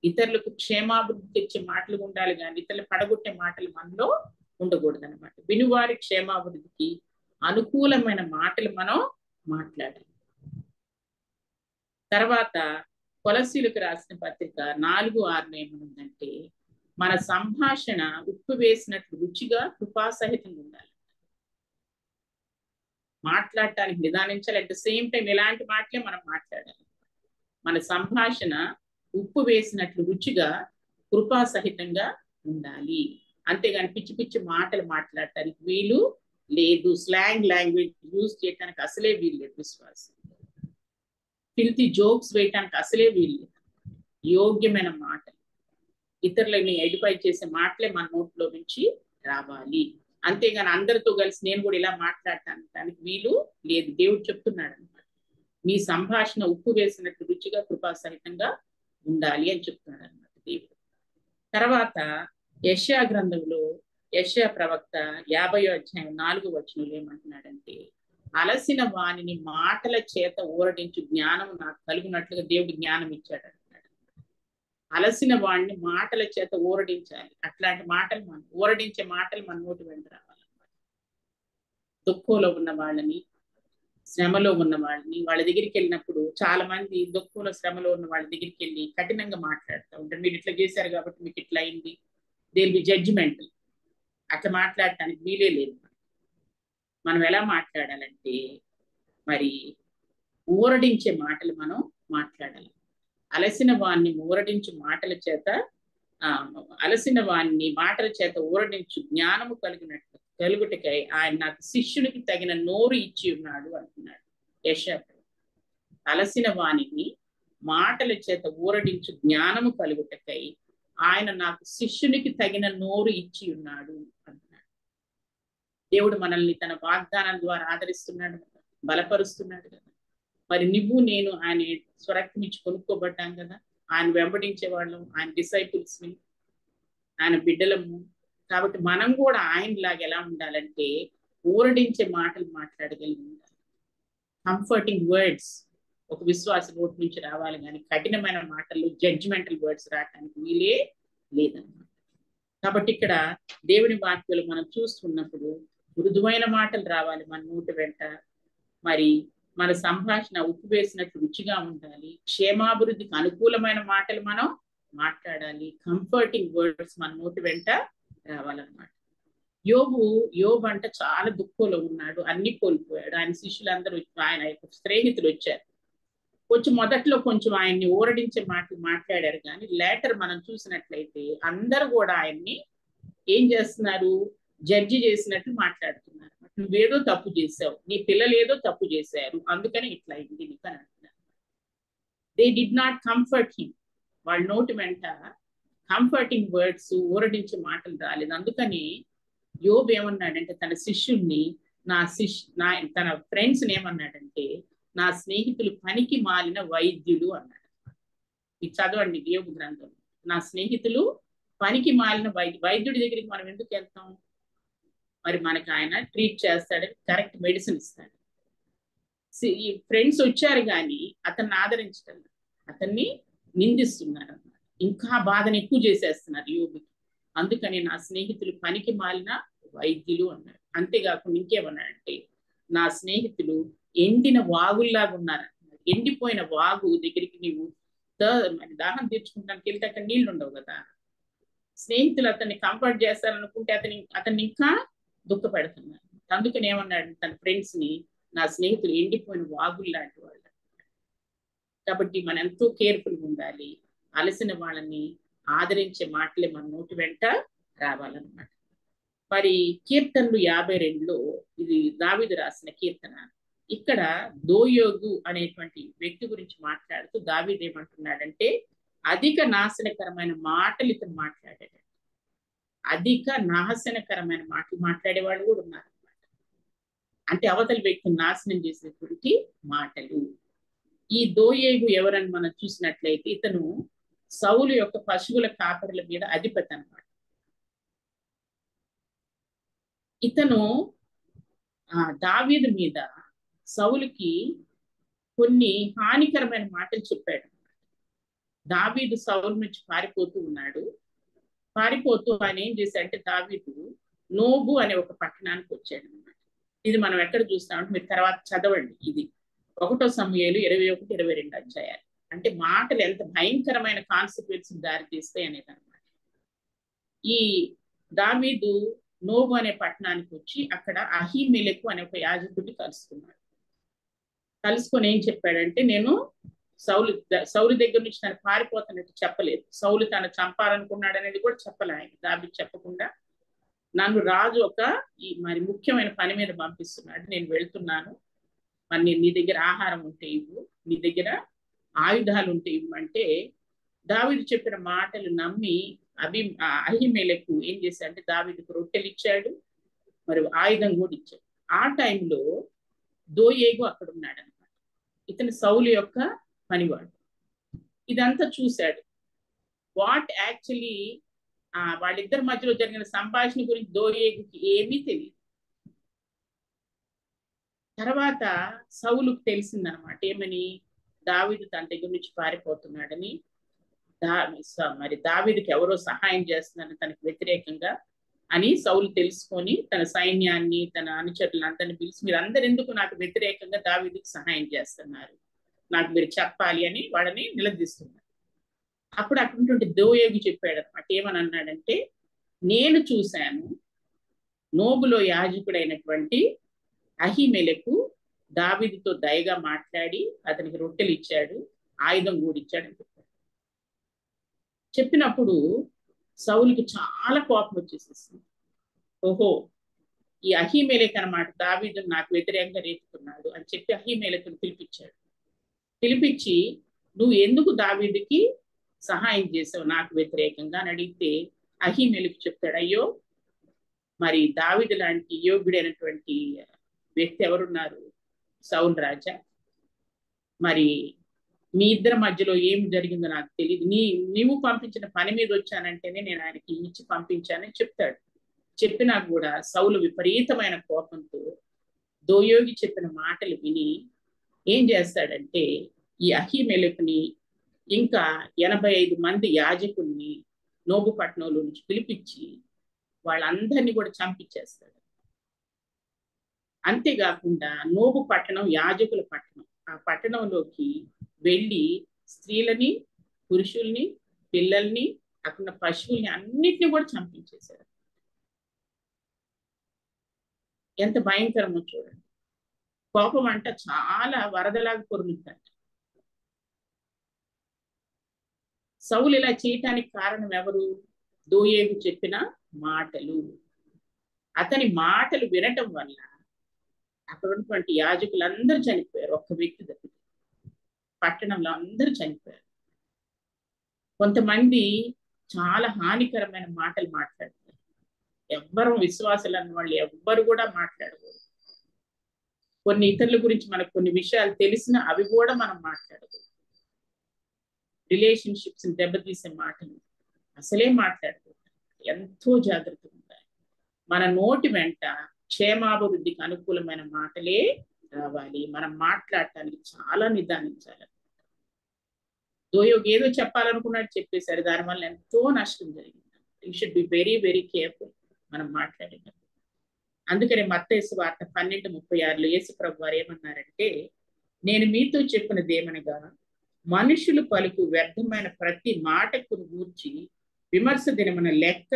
ఇతరులకు క్షేమాభివృద్ధి తెచ్చే మాటలు ఉండాలి, కానీ ఇతరులు పడగొట్టే మాటలు మనలో ఉండకూడదు అనమాట. వినువారి క్షేమాభివృద్ధికి అనుకూలమైన మాటలు మనం మాట్లాడాలి. తర్వాత కొలసీలకు రాసిన పత్రిక 4:6 ఏమనుందంటే మన సంభాషణ ఉప్పు వేసినట్లు రుచిగా కృపాసహితంగా ఉండాలి. మాట్లాడటానికి నిదానించాలి, అట్ ద సేమ్ టైం ఎలాంటి మాటలే మనం మాట్లాడాలి. మన సంభాషణ ఉప్పు వేసినట్లు రుచిగా కృపాసహితంగా ఉండాలి. అంతేగాని పిచ్చి పిచ్చి మాటలు మాట్లాడటానికి వీలు లేదు. స్లాంగ్ లాంగ్వేజ్ యూజ్ చేయడానికి అసలే వీలు లేదు. విశ్వాసం ఫిల్తీ జోక్స్ వేయటానికి అసలే వీలు లేదు. యోగ్యమైన మాటలు, ఇతరులని ఎడిఫై చేసే మాటలే మన నోట్లో నుంచి రావాలి. అంతేగాని అందరితో కలిసి నేను కూడా ఇలా మాట్లాడటానికి వీలు లేదు. దేవుడు చెప్తున్నాడు అనమాట, మీ సంభాషణ ఉప్పు వేసినట్టు రుచిగా కృపాసహితంగా ఉండాలి అని చెప్తున్నాడు అనమాట దేవుడు. తర్వాత యెషయా గ్రంథంలో యెషయా ప్రవక్త 50:4 ఏమంటున్నాడంటే అలసిన వాణిని మాటల చేత ఊరడించు జ్ఞానం నాకు కలుగునట్లుగా దేవుడు జ్ఞానం ఇచ్చాడు అంటున్నాడు. అలసిన వాణ్ణి మాటల చేత ఊరడించాలి. అట్లాంటి మాటలు మనం ఊరడించే మాటలు మన నోటి వెంట రావాలన్నమాట. దుఃఖంలో ఉన్న వాళ్ళని, శ్రమలో ఉన్న వాళ్ళని, వాళ్ళ దగ్గరికి వెళ్ళినప్పుడు చాలా మంది దుఃఖంలో శ్రమలో ఉన్న వాళ్ళ దగ్గరికి వెళ్ళి కఠినంగా మాట్లాడుతూ ఉంటారు. మీరు ఇట్లా చేశారు కాబట్టి మీకు ఇట్లా అయింది, దేల్ బి జడ్జిమెంటల్. అట్లా మాట్లాడటానికి వీలే లేదు. మనం ఎలా మాట్లాడాలంటే మరి ఊరడించే మాటలు మనం మాట్లాడాలి. అలసిన వాణ్ణి ఊరడించు మాటల చేత అలసిన వాణ్ణి మాటల చేత ఊరడించు జ్ఞానము కలుగుటకై ఆయన నాకు శిష్యునికి తగిన నోరు ఇచ్చి ఉన్నాడు అంటున్నాడు యెషయా. అలసిన వాణిని మాటల చేత ఊరడించు జ్ఞానము కలుగుటకై ఆయన నాకు శిష్యునికి తగిన నోరు ఇచ్చి ఉన్నాడు అంటున్నాడు. దేవుడు మనల్ని తన వాగ్దానం ద్వారా ఆదరిస్తున్నాడు, బలపరుస్తున్నాడు కదా. మరి నువ్వు నేను ఆయన స్వరక్తం ఇచ్చి కొనుక్కోబడ్డాం కదా, ఆయన వెంబడించే వాళ్ళం, ఆయన డిసైపుల్స్ ని, ఆయన బిడ్డలము. కాబట్టి మనం కూడా ఆయనలాగా ఎలా ఉండాలంటే ఊరడించే మాటలు మాట్లాడగలిగి ఉండాలి. కంఫర్టింగ్ వర్డ్స్ ఒక విశ్వాస నోటి నుంచి రావాలి, కానీ కఠినమైన మాటలు జడ్జిమెంటల్ వర్డ్స్ రావడానికి వీలే లేదన్నమాట. కాబట్టి ఇక్కడ దేవుని వాక్యాలు మనం చూస్తున్నప్పుడు మృదువైన మాటలు రావాలి మన నోటి వెంట. మరి మన సంభాషణ ఉప్పు వేసినట్లు రుచిగా ఉండాలి. క్షేమాభివృద్ధికి అనుకూలమైన మాటలు మనం మాట్లాడాలి. కంఫర్టింగ్ వర్డ్స్ మన నోటి వెంట రావాలన్నమాట. యోబు అంటే చాలా దుఃఖంలో ఉన్నాడు, అన్ని కోల్పోయాడు. ఆయన శిష్యులందరూ, ఆయన స్నేహితులు వచ్చారు. మొదట్లో కొంచెం ఆయన్ని ఊరడించే మాటలు మాట్లాడారు, కానీ లేటర్ మనం చూసినట్లయితే అందరూ కూడా ఆయన్ని ఏం చేస్తున్నారు, జడ్జి చేసినట్లు మాట్లాడుతున్నారు. నువ్వేదో తప్పు చేసావు, నీ పిల్లలు ఏదో తప్పు చేశారు, అందుకని ఇట్లా అయింది నీకు అని అంటున్నారు. They did not comfort him. వాళ్ళ నోటి వెంట కంఫర్టింగ్ వర్డ్స్, ఊరడించే మాటలు రాలేదు. అందుకని యోబు ఏమన్నాడంటే తన శిష్యుల్ని, తన ఫ్రెండ్స్ ఏమన్నాడంటే నా స్నేహితులు పనికి మాలిన వైద్యులు అన్నాడు. ఇది చదవండి యోబు గ్రంథం. నా స్నేహితులు పనికి మాలిన వైద్యుడి దగ్గరికి మనం ఎందుకు వెళ్తాం? మరి మనకి ఆయన ట్రీట్ చేస్తాడు, కరెక్ట్ మెడిసిన్ ఇస్తాడు. ఈ ఫ్రెండ్స్ వచ్చారు కానీ అతన్ని ఆదరించడం, అతన్ని నిందిస్తున్నారు అన్నమాట. ఇంకా బాధను ఎక్కువ చేసేస్తున్నారు యోబుకి. అందుకని నా స్నేహితులు పనికి మాలిన వైద్యులు అన్నాడు. అంతేకాకుండా ఇంకేమన్నాడంటే నా స్నేహితులు ఎండిన వాగుల్లాగా ఉన్నారంటున్నాడు. ఎండిపోయిన వాగు దగ్గరికి నీవు దాహం తీర్చుకుంటానికి వెళ్తే అక్కడ నీళ్లు ఉండవు కదా. స్నేహితులు అతన్ని కంఫర్ట్ చేస్తారనుకుంటే అతన్ని ఇంకా దుఃఖపెడుతున్నారు. అందుకని ఏమన్నాడు తన ఫ్రెండ్స్ ని, నా స్నేహితులు ఎండిపోయిన వాగులు లాంటి వాళ్ళు. కాబట్టి మనం ఎంతో కేర్ఫుల్గా ఉండాలి. అలసిన వాళ్ళని ఆదరించే మాటలే మన నోటి వెంట రావాలన్నమాట. మరి కీర్తనలు 52లో ఇది దావీదు రాసిన కీర్తన. ఇక్కడ దోయోగు అనేటువంటి వ్యక్తి గురించి మాట్లాడుతూ దావీదు ఏమంటున్నాడంటే, అధిక నాశనకరమైన మాటలు ఇతను మాట్లాడాడు. అధిక నాశనకరమైన మాటలు మాట్లాడేవాళ్ళు కూడా ఉన్నారు. అంటే అవతలి వ్యక్తిని నాశనం చేసేటువంటి మాటలు. ఈ దోయేగు ఎవరని మనం చూసినట్లయితే ఇతను సౌలు యొక్క పశువుల కాపరుల మీద అధిపతి అన్నమాట. ఇతను దావీదు మీద సౌలుకి కొన్ని హానికరమైన మాటలు చెప్పాడు. దావీదు సౌలు నుంచి పారిపోతూ ఉన్నాడు. పారిపోతూ ఆయన ఏం చేశాడంటే దావీదు నోబు అనే ఒక పట్టణానికి వచ్చాడు అన్నమాట. ఇది మనం ఎక్కడ చూస్తామంటే మీరు తర్వాత చదవండి. ఇది 1 సమూయేలు 21-22 అధ్యాయాలు. అంటే మాటలు ఎంత భయంకరమైన కాన్సిక్వెన్స్ దారి తీస్తాయి అనేది అనమాట. ఈ దావీదు నోబు అనే పట్టణానికి వచ్చి అక్కడ అహీమెలెకు అనే ఒక యాజకుడిని కలుసుకున్నాడు. కలుసుకొని ఏం చెప్పాడంటే, నేను సౌలు దగ్గర నుంచి తను పారిపోతున్నట్టు చెప్పలేదు. సౌలు తను చంపాలనుకున్నాడు అనేది కూడా చెప్పలే ఆయన. దావీదు చెప్పకుండా నన్ను రాజు మరి ముఖ్యమైన పని మీద పంపిస్తున్నాడు, నేను వెళ్తున్నాను, మరి నీ దగ్గర ఆహారం ఉంటే ఇవ్వు, నీ దగ్గర ఆయుధాలు ఉంటే ఇవ్వమంటే దావీదు చెప్పిన మాటలు నమ్మి అహీమెలెకు ఏం చేశాడంటే దావీదుకు రొట్టెలు ఇచ్చాడు, మరి ఆయుధం కూడా ఇచ్చాడు. ఆ టైంలో దోయేగు అక్కడ ఉన్నాడు అనమాట. ఇతను సౌలు యొక్క పనివాడు. ఇదంతా చూశాడు. వాట్ యాక్చువల్లీ వాళ్ళిద్దరి మధ్యలో జరిగిన సంభాషణ గురించి దోయేగుకి ఏమీ తెలియదు. తర్వాత సౌలుకు తెలిసిందనమాట. ఏమని? దావీదు తన దగ్గర నుంచి పారిపోతున్నాడని, మరి దావీదుకి ఎవరో సహాయం చేస్తున్నారని తనకు వ్యతిరేకంగా అని సౌలు తెలుసుకొని తన సైన్యాన్ని తన అనుచరులందరినీ పిలిచి, మీరు అందరు ఎందుకు నాకు వ్యతిరేకంగా దావీదుకి సహాయం చేస్తున్నారు, నాకు మీరు చెప్పాలి అని వాళ్ళని నిలదీస్తున్నారు. అప్పుడు అటువంటి దోయేగు చెప్పాడు అనమాట. ఏమని అన్నాడంటే, నేను చూశాను నోబులో యాజకుడైనటువంటి అహీమెలెకు దావీదుతో దయగా మాట్లాడి అతనికి రొట్టెలు ఇచ్చాడు, ఆయుధం కూడా ఇచ్చాడు అని చెప్పాడు. చెప్పినప్పుడు సౌలుకి చాలా కోపం వచ్చేసేసింది. ఓహో, ఈ అహీమెలెకు అన్నమాట దావీదును నాకు వ్యతిరేకంగా రేపుతున్నాడు అని చెప్పి అహీమెలెకును పిలిపించాడు. పిలిపించి, నువ్వు ఎందుకు దావీదుకి సహాయం చేసావు నాకు వ్యతిరేకంగా అని అడిగితే అహీమెలెకు చెప్తాడు, అయ్యో మరి దావీదు లాంటి యోగ్యుడైనటువంటి వ్యక్తి ఎవరున్నారు సౌలు రాజా, మరి మీ ఇద్దరి మధ్యలో ఏం జరిగిందో నాకు తెలియదు, నీవు పంపించిన పని మీద వచ్చానంటేనే నేను ఆయనకి ఇచ్చి పంపించానని చెప్తాడు. చెప్పినా కూడా సౌలు విపరీతమైన కోపంతో దోయోగి చెప్పిన మాటలు విని ఏం చేస్తాడంటే ఈ అహీమెలెకుని ఇంకా 85 మంది యాజకుల్ని నోబు పట్టణంలో నుంచి పిలిపించి వాళ్ళందరినీ కూడా చంపించేస్తాడు. అంతేకాకుండా నోబు పట్టణం యాజకుల పట్టణం. ఆ పట్టణంలోకి వెళ్ళి స్త్రీలని, పురుషుల్ని, పిల్లల్ని, అక్కడ పశువుల్ని అన్నిటిని కూడా చంపించేశారు. ఎంత భయంకరమో చూడండి. కోపం అంట చాలా వరదలాగా పొరుగుతుందంట. సౌలు ఇలా చేయటానికి కారణం ఎవరు? దోయేగు చెప్పిన మాటలు. అతని మాటలు వినటం వల్ల అక్కడ ఉన్నటువంటి యాజకులందరూ చనిపోయారు. ఒక్క వ్యక్తి తప్పితే పట్టణంలో అందరూ చనిపోయారు. కొంతమంది చాలా హానికరమైన మాటలు మాట్లాడతారు. ఎవ్వరూ విశ్వాసాలు అన్న వాళ్ళు ఎవ్వరు కూడా మాట్లాడకూడదు. కొన్ని ఇతరుల గురించి మనకు కొన్ని విషయాలు తెలిసినా అవి కూడా మనం మాట్లాడకూడదు. రిలేషన్షిప్స్ దెబ్బతీసే మాటలు అసలే మాట్లాడకూడదు. ఎంతో జాగ్రత్తగా ఉండాలి. మన నోటి వెంట క్షేమాభివృద్ధికి అనుకూలమైన మాటలే రావాలి. మనం మాట్లాడటానికి చాలా నిదానించాలి. దోయోగి ఏదో చెప్పాలనుకున్నాడు, చెప్పేశారు. దానివల్ల ఎంతో నష్టం జరిగింది. You should be very very careful మనం మాట్లాడేటప్పుడు. అందుకనే మత్తయి సువార్త 12:36 యేసు ప్రభు వారు ఏమన్నారంటే, నేను మీతో చెప్పినది ఏమనగా, మనుషులు పలుకు వ్యర్థమైన ప్రతి మాటకు గూర్చి విమర్శ దినమున లెక్క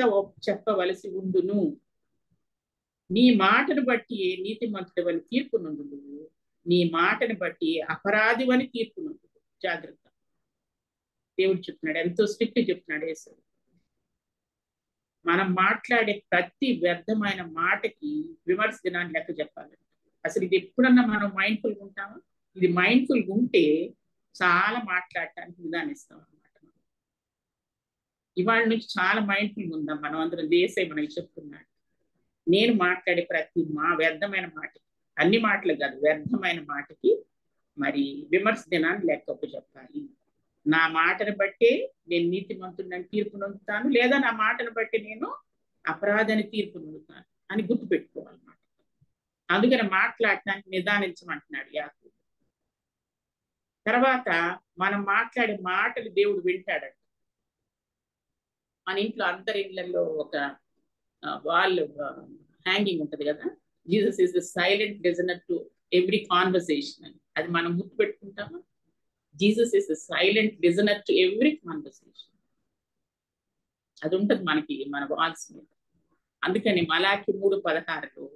చెప్పవలసి ఉండును. నీ మాటను బట్టి నీతిమంతుడవని తీర్పు నుండు, నీ మాటను బట్టి అపరాధివని తీర్పు నుండు. జాగ్రత్త. దేవుడు చెప్తున్నాడు, ఎంతో స్ట్రిక్ట్ చెప్తున్నాడు యేసు. మనం మాట్లాడే ప్రతి వ్యర్థమైన మాటకి విమర్శ దినాన్ని లెక్క చెప్పాలి. అసలు ఇది ఎప్పుడన్నా మనం మైండ్ఫుల్గా ఉంటామా? ఇది మైండ్ఫుల్గా ఉంటే చాలా మాట్లాడటానికి విధానిస్తాం అనమాట. ఇవాళ నుంచి చాలా మైండ్ఫుల్గా ఉందాం మనం అందరం. దేశే మనకి చెప్తున్నాడు, నేను మాట్లాడే ప్రతి వ్యర్థమైన మాటకి, అన్ని మాటలు కాదు, వ్యర్థమైన మాటకి మరి విమర్శ దినాన్ని లెక్కకు చెప్పాలి. నా మాటను బట్టే నేను నీతిమంతుడిని తీర్పు నొందుతాను, లేదా నా మాటను బట్టి నేను అపరాధాన్ని తీర్పు నొందుతాను అని గుర్తుపెట్టుకోవాలన్నమాట. అందుకని మాట్లాడటానికి నిదానించమంటున్నాడు యాకోబు. తర్వాత మనం మాట్లాడే మాటలు దేవుడు వింటాడట. మన ఇంట్లో అందరి ఇళ్లలో ఒక వాల్ హ్యాంగింగ్ ఉంటది కదా, Jesus is the silent listener to every conversation అని. అది మనం గుర్తుపెట్టుకుంటామా? Jesus is the silent listener to every conversation. అది ఉంటుంది మనకి మన వాల్స్ మీద. అందుకని మలాకి 3:16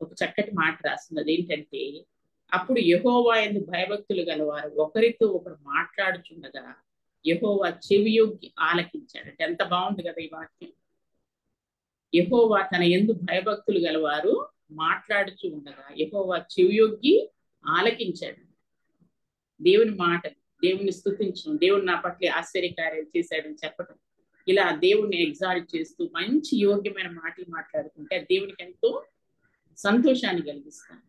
ఒక చక్కటి మాట రాస్తుంది. అదేంటంటే, అప్పుడు యెహోవా యందు భయభక్తులు గలవారు ఒకరితో ఒకరు మాట్లాడుచుండగా యెహోవా చెవియొగ్గి ఆలకించాడు. ఎంత బాగుంది కదా ఈ వాక్యం. యెహోవా తన యందు భయభక్తులు గలవారు మాట్లాడుచు ఉండగా యెహోవా చెవియొగ్గి ఆలకించాడు. దేవుని మాట, దేవుని స్తుతించడం, దేవుని నా పట్ల ఆశ్చర్యకార్యాలు చేశాడని చెప్పడం, ఇలా దేవుణ్ణి ఎగ్జాల్ట్ చేస్తూ మంచి యోగ్యమైన మాటలు మాట్లాడుకుంటే దేవునికి ఎంతో సంతోషాన్ని కలిగిస్తాను.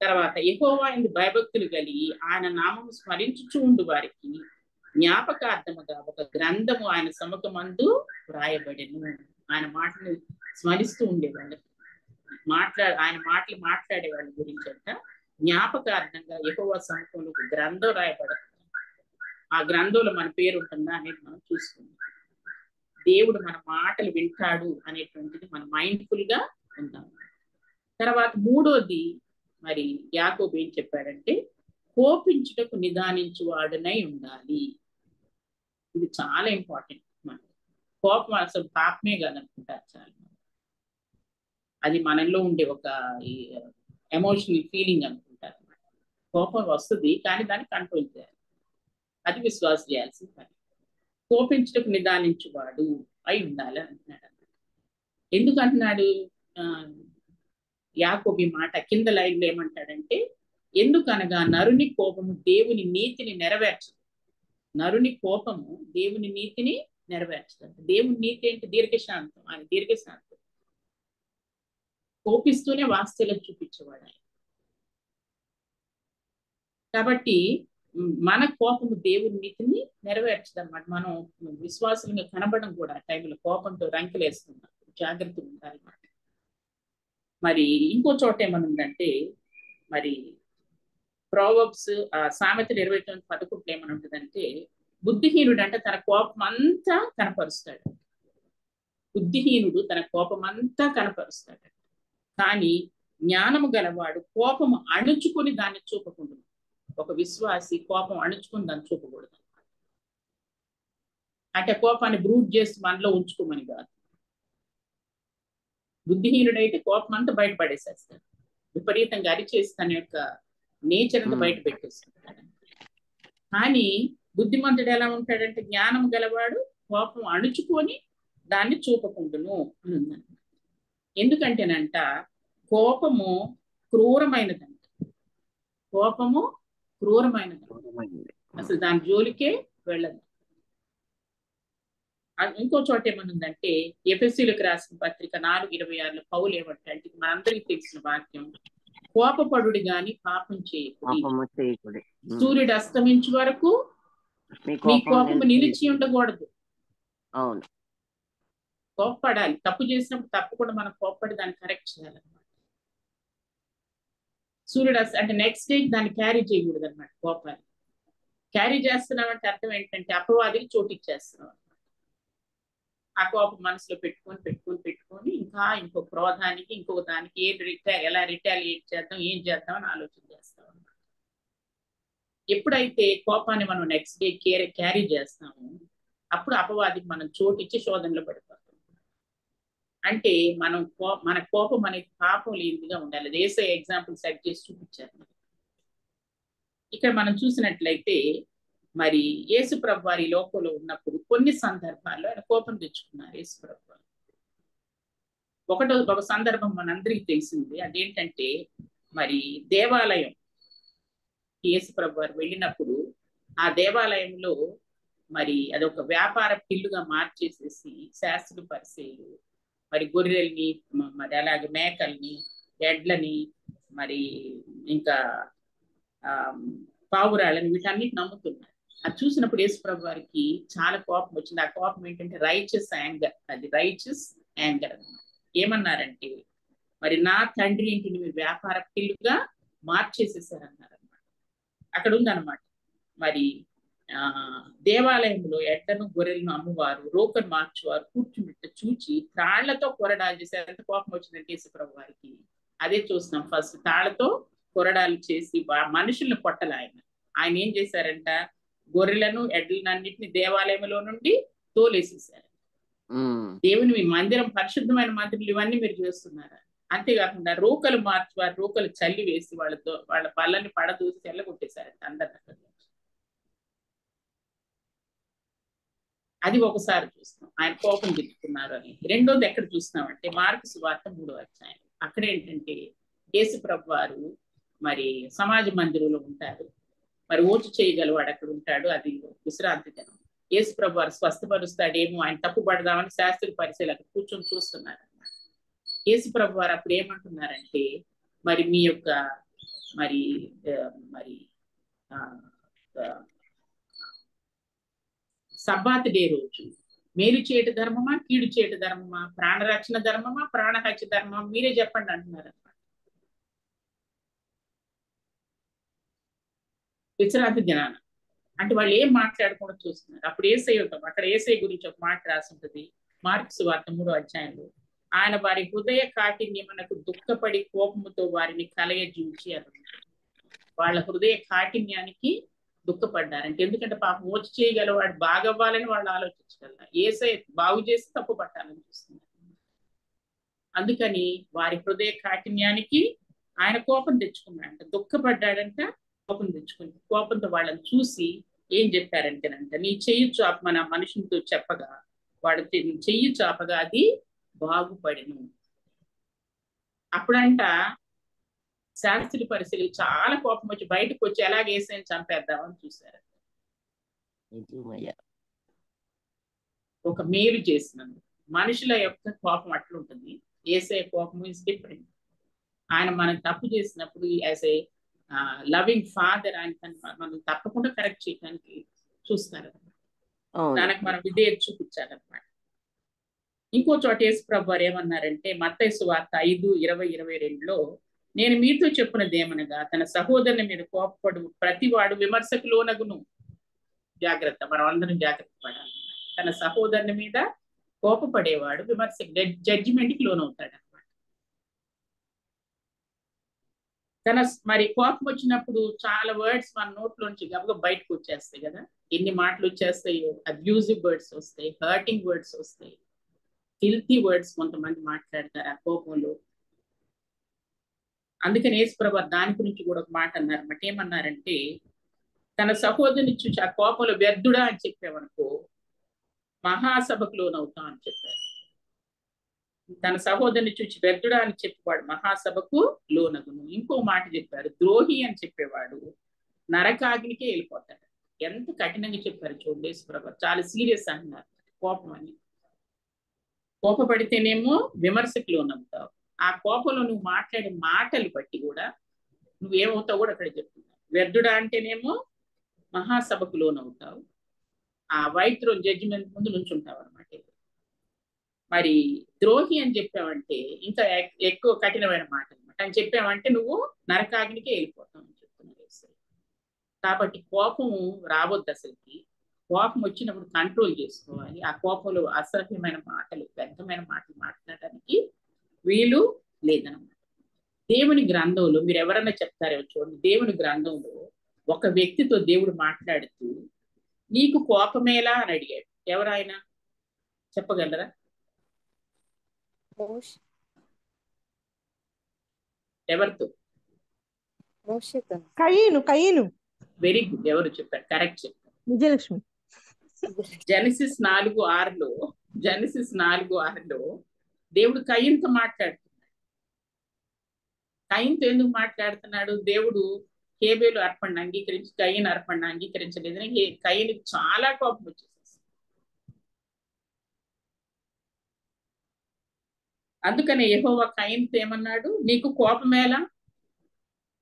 తర్వాత యెహోవా యందు భయభక్తులు కలిగి ఆయన నామము స్మరించుచూ ఉండు వారికి జ్ఞాపకార్థముగా ఒక గ్రంథము ఆయన సముఖమందు వ్రాయబడెను. ఆయన మాటలు స్మరిస్తూ ఉండేవాళ్ళు, ఆయన మాటలు మాట్లాడే వాళ్ళ గురించి అంట జ్ఞాపకార్థంగా యెహోవా సముఖంలో ఒక గ్రంథం రాయబడదు. ఆ గ్రంథంలో మన పేరు ఉంటుందా అనేది మనం చూసుకుందాం. దేవుడు మన మాటలు వింటాడు అనేటువంటిది మనం మైండ్ఫుల్ గా ఉంటాం. తర్వాత మూడోది మరి యాకోబు ఏం చెప్పాడంటే, కోపించుటకు నిదానించువాడునై ఉండాలి. ఇది చాలా ఇంపార్టెంట్. మనకి కోపం అసలు పాపమే కాదనుకుంటారు చాలా. అది మనలో ఉండే ఒక ఎమోషనల్ ఫీలింగ్ అనుకుంటారు. కోపం వస్తుంది, కానీ దాన్ని కంట్రోల్ చేయాలి. అది విశ్వాసం చేయాల్సిన పని. కోపించుటకు నిదానించువాడు అయి ఉండాలి అంటున్నాడు. ఎందుకు అంటున్నాడు యాకోబు ఈ మాట? కింద లైన్లో ఏమంటాడంటే, ఎందుకనగా నరుని కోపము దేవుని నీతిని నెరవేర్చదు. నరుని కోపము దేవుని నీతిని నెరవేర్చదు. దేవుని నీతి ఏంటి? దీర్ఘశాంతం. ఆయన దీర్ఘశాంతం. కోపిస్తూనే వాత్సల్యం చూపించేవాడు ఆయన. కాబట్టి మన కోపము దేవుని నీతిని నెరవేర్చదు అన్నమాట. మనం విశ్వాసంగా కనబడడం కూడా టైంలో కోపంతో రంకెలేస్తున్నాం. జాగ్రత్తగా ఉండాలన్నమాట. మరి ఇంకో చోట ఏమనుందంటే, మరి ప్రోవర్బ్స్ సామెతలు 29:11 ఏమని ఉంటుందంటే, బుద్ధిహీనుడు అంటే తన కోపం అంతా కనపరుస్తాడు. బుద్ధిహీనుడు తన కోపం అంతా కనపరుస్తాడు, కానీ జ్ఞానము గలవాడు కోపము అణుచుకొని దాన్ని చూపకుండా. ఒక విశ్వాసి కోపం అణుచుకొని దాన్ని చూపకూడదు. అంటే కోపాన్ని బ్రూట్ చేసి మనలో ఉంచుకోమని కాదు. బుద్ధిహీనుడైతే కోపం అంతా బయటపడేసేస్తాడు, విపరీతంగా అరిచేసి తన యొక్క నేచర్ అంతా బయట పెట్టేస్తుంటాడు. కానీ బుద్ధిమంతుడు ఎలా ఉంటాడంటే, జ్ఞానం గలవాడు కోపం అణుచుకొని దాన్ని చూపకుండును అని ఉందన్నమాట. ఎందుకంటేనంట కోపము క్రూరమైనదంట. కోపము క్రూరమైనది, అసలు దాని జోలికే వెళ్ళదు. ఇంకో చోట ఏమనుందంటే, ఎఫెసీయులకు రాసిన పత్రిక 4:26 పౌలు ఏమంటాడంటే, మనందరికీ తెలిసిన వాక్యం, కోపపడుడి గాని పాపం చేయకుడి, సూర్యుడు అస్తమించే వరకు మీ కోపము నిలిచి ఉండకూడదు. అవును, కోపపడాలి. తప్పు చేసినప్పుడు తప్పకుండా మనం కోపపడి దాన్ని కరెక్ట్ చేయాలన్నమాట. సూర్యుడు అంటే నెక్స్ట్ డే దాన్ని క్యారీ చేయకూడదు అనమాట. కోపాన్ని క్యారీ చేస్తున్నామంటే అర్థం ఏంటంటే అపవాదికి చోటు ఇచ్చేస్తున్నాం. ఆ కోపం మనసులో పెట్టుకొని ఇంకా ఇంకో క్రోధానికి ఇంకొక దానికి ఎలా రిటాలియేట్ చేద్దాం, ఏం చేద్దాం అని ఆలోచన చేస్తాం అన్నమాట. ఎప్పుడైతే కోపాన్ని మనం నెక్స్ట్ డే క్యారీ చేస్తామో అప్పుడు అపవాదికి మనం చోటు ఇచ్చి శోధనలో పడిపోతాం. అంటే మన కోపం అనేది పాపం లేనిదిగా ఉండాలి. దేశ ఎగ్జాంపుల్ సెట్ చేసి చూపించారు. ఇక్కడ మనం చూసినట్లయితే మరి యేసుప్రభు వారి లోకంలో ఉన్నప్పుడు కొన్ని సందర్భాల్లో ఆయన కోపం తెచ్చుకున్నారు యేసుప్రభు వారు. ఒక సందర్భం మనందరికీ తెలిసింది. అదేంటంటే మరి దేవాలయం యేసుప్రభు వారు వెళ్ళినప్పుడు ఆ దేవాలయంలో మరి అదొక వ్యాపార పిల్లుగా మార్చేసేసి శాస్త్రులు పరిచయులు మరి గొర్రెల్ని మరి అలాగే మేకల్ని ఎడ్లని మరి ఇంకా పావురాళ్ళని వీటన్నిటి నమ్ముతున్నారు. అది చూసినప్పుడు యేసుప్రభు వారికి చాలా కోపం వచ్చింది. ఆ కోపం ఏంటంటే రైచియస్ యాంగర్. అది రైచియస్ యాంగర్ అన్నమాట. ఏమన్నారంటే మరి నా తండ్రి ఇంటిని మీరు వ్యాపార పిల్లుగా మార్చేసేసారన్నారు అనమాట. అక్కడ ఉందన్నమాట. మరి దేవాలయంలో ఎడ్లను గొర్రెలను అమ్మువారు రోకను మార్చువారు కూర్చుంటే చూచి తాళ్లతో కొరడాలు చేశారు. ఎంత కోపం వచ్చిందంటే యేసుప్రభు వారికి. అదే చూస్తున్నాం. ఫస్ట్ తాళ్లతో కొరడాలు చేసి మనుషుల్ని కొట్టలు ఆయన ఏం చేశారంట, గొర్రెలను ఎడ్లను అన్నింటినీ దేవాలయంలో నుండి తోలేసేసారు. దేవుని మీ మందిరం పరిశుద్ధమైన మందిరం ఇవన్నీ మీరు చేస్తున్నారా? అంతేకాకుండా రోకలు మార్చువారు రోకలు చల్లి వేసి వాళ్ళ బల్లని పడదూసి తెల్లగొట్టేశారంట అందరిని. అది ఒకసారి చూస్తున్నాం ఆయన కోపం తెచ్చుకున్నారు అని. రెండోది ఎక్కడ చూస్తున్నామంటే మార్కు సువార్త 3వ అధ్యాయం. అక్కడ ఏంటంటే యేసుప్రభు వారు మరి సమాజ మందిరంలో ఉంటారు. మరి ఓచు చేయగలవాడు అక్కడ ఉంటాడు. అది విశ్రాంతి దినం. యేసుప్రభు వారు స్వస్థపరుస్తాడేమో ఆయన తప్పు పడదామని శాస్త్రుల పరిచయాలు అక్కడ కూర్చొని చూస్తున్నారు అన్నమాట. యేసుప్రభు వారు అప్పుడు ఏమంటున్నారంటే మరి మీ యొక్క మరి మరి సబ్బాత్ డే రోజు మేలు చేయట ధర్మమా కీడు చేయట ధర్మమా, ప్రాణరక్షణ ధర్మమా ప్రాణహత్య ధర్మమా మీరే చెప్పండి అంటున్నారు అన్నమాట. విశ్రాంతి దినాన అంటే వాళ్ళు ఏం మాట్లాడకుండా చూస్తున్నారు. అప్పుడు యేసయ్య ఉంటాం. అక్కడ యేసయ్య గురించి ఒక మాట రాసి ఉంటుంది మార్కు సువార్త 3వ అధ్యాయంలో. ఆయన వారి హృదయ కాఠిన్యమునకు దుఃఖపడి కోపముతో వారిని కలయజూచి అన్నారు. వాళ్ళ హృదయ కాఠిన్యానికి దుఃఖపడ్డారంటే ఎందుకంటే పాపం ఓచి చేయగలవాడు బాగవ్వాలని వాళ్ళు ఆలోచించగలరు. యేసయ్య బాగు చేసి తప్పు పట్టాలని చూస్తున్నారు. అందుకని వారి హృదయ కాఠిన్యానికి ఆయన కోపం తెచ్చుకున్నాడంట, దుఃఖపడ్డాడంట, కోపం తెచ్చుకుంది. కోపంతో వాళ్ళని చూసి ఏం చెప్పారంటేనంట నీ చెయ్యి చాపమని ఆ మనుషునితో చెప్పగా వాడు చెయ్యి చాపగా అది బాగుపడిను. అప్పుడంట శాస్త్రుల పరిశీలి చాలా కోపం వచ్చి బయటకు వచ్చి ఎలాగ యేసయ్యని చంపేద్దామని చూశారు. ఒక మేలు చేసినందుకు మనుషుల యొక్క కోపం అట్లుంటుంది. యేసయ్య కోపం ఇస్ డిఫరెంట్. ఆయన మనం తప్పు చేసినప్పుడు యాజ్ ఏ లవింగ్ ఫాదర్ ఆయన మనం తప్పకుండా కరెక్ట్ చేయడానికి చూస్తారు. దానికి మనం విధేయత చూపించాలన్నమాట. ఇంకో చోట యేసుప్రభు వారు ఏమన్నారంటే మత్తయి సువార్త 5:20-22లో నేను మీతో చెప్పినది ఏమనగా తన సహోదరుని మీద కోపపడు ప్రతివాడు విమర్శకు లోనగును. జాగ్రత్త, మనం అందరం జాగ్రత్త పడాలి. తన సహోదరుని మీద కోపపడేవాడు విమర్శ జడ్జిమెంట్కి లోనవుతాడు అనమాట. తన మరి కోపం వచ్చినప్పుడు చాలా వర్డ్స్ మన నోట్లోంచి గబగబా బయటకు వచ్చేస్తాయి కదా. ఎన్ని మాటలు వచ్చేస్తాయో. అబ్యూజివ్ వర్డ్స్ వస్తాయి, హర్టింగ్ వర్డ్స్ వస్తాయి, ఫిల్తీ వర్డ్స్ కొంతమంది మాట్లాడతారు ఆ కోపంలో. అందుకని యేసుప్రభు దాని గురించి కూడా ఒక మాట అన్నారు అన్నమాట. ఏమన్నారంటే తన సహోదరుని చూసి ఆ కోపంలో వ్యర్థుడా అని చెప్పామనుకో మహాసభకు లోనవుతాం అని చెప్పారు. తన సహోదరుని చూసి వ్యర్థుడా అని చెప్పేవాడు మహాసభకు లోనగును. ఇంకో మాట చెప్పారు, ద్రోహి అని చెప్పేవాడు నరకాగ్నికే వెళ్ళిపోతాడు. ఎంత కఠినంగా చెప్పారు చూడండి యేసుప్రభు. చాలా సీరియస్ అన్నారు కోపం అని. కోపపడితేనేమో విమర్శకు లోనవుతావు. ఆ కోపంలో నువ్వు మాట్లాడే మాటలు బట్టి కూడా నువ్వేమవుతావు కూడా అక్కడ చెప్తున్నావు. వ్యర్థుడా అంటేనేమో మహాసభకు లోనవుతావు. ఆ వైట్ థ్రోన్ జడ్జిమెంట్ ముందు నుంచుంటావు అనమాట. మరి ద్రోహి అని చెప్పావంటే ఇంకా ఎక్కువ కఠినమైన మాట అనమాట. అని చెప్పావంటే నువ్వు నరకాగ్నికే వెళ్ళిపోతావు అని చెప్తున్నావు. కాబట్టి కోపం రావద్దు అసలుకి. కోపం వచ్చినప్పుడు కంట్రోల్ చేసుకోవాలి. ఆ కోపంలో అసహ్యమైన మాటలు, వ్యర్థమైన మాటలు మాట్లాడడానికి వీలు లేదనమాట. దేవుని గ్రంథంలో మీరు ఎవరన్నా చెప్తారేమో చూడండి. దేవుని గ్రంథంలో ఒక వ్యక్తితో దేవుడు మాట్లాడుతూ నీకు కోపమేలా అని అడిగాడు. ఎవరాయన చెప్పగలరా? ఎవరితో? కయీను. Very good. ఎవరు చెప్పారు? కరెక్ట్ చెప్పారు. విజయలక్ష్మి. జెనసిస్ 4:6లో దేవుడు కయీనుతో మాట్లాడుతున్నాడు. కయీనుతో ఎందుకు మాట్లాడుతున్నాడు? దేవుడు హేబేలు అర్పణను అంగీకరించి కయీను అర్పణను అంగీకరించలేదని కయీనుకి చాలా కోపం వచ్చేసేసి, అందుకనే యెహోవా కయీనుతో ఏమన్నాడు? నీకు కోపమేలా?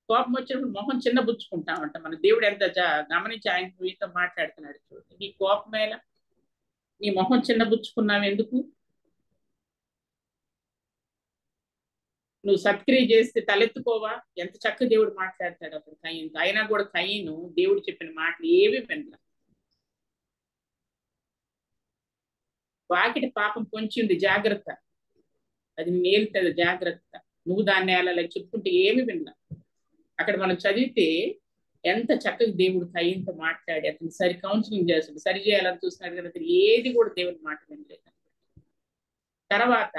కోపం వచ్చినప్పుడు మొహం చిన్నబుచ్చుకుంటామంట. మన దేవుడు ఎంత గమనించి ఆయన మీతో మాట్లాడుతున్నాడు చూడండి. నీ కోపమేలా? నీ మొహం చిన్నబుచ్చుకున్నావు ఎందుకు? నువ్వు సత్క్రియ చేస్తే తలెత్తుకోవా? ఎంత చక్కగా దేవుడు మాట్లాడతాడు అప్పుడు కయీనుతో. అయినా కూడా కయీను దేవుడు చెప్పిన మాటలు ఏవి వినలా. వాకిటి పాపం పొంచింది, జాగ్రత్త, అది నేలుతుంది, జాగ్రత్త, నువ్వు దాన్ని అలా చెప్పుకుంటే ఏమి వినలా. అక్కడ మనం చదివితే ఎంత చక్కగా దేవుడు కయీనుతో మాట్లాడి అతను కౌన్సిలింగ్ చేస్తాడు, సరి చేయాలని చూస్తున్నాడు కదా, అతను ఏది కూడా దేవుడి మాట వినలేదు. తర్వాత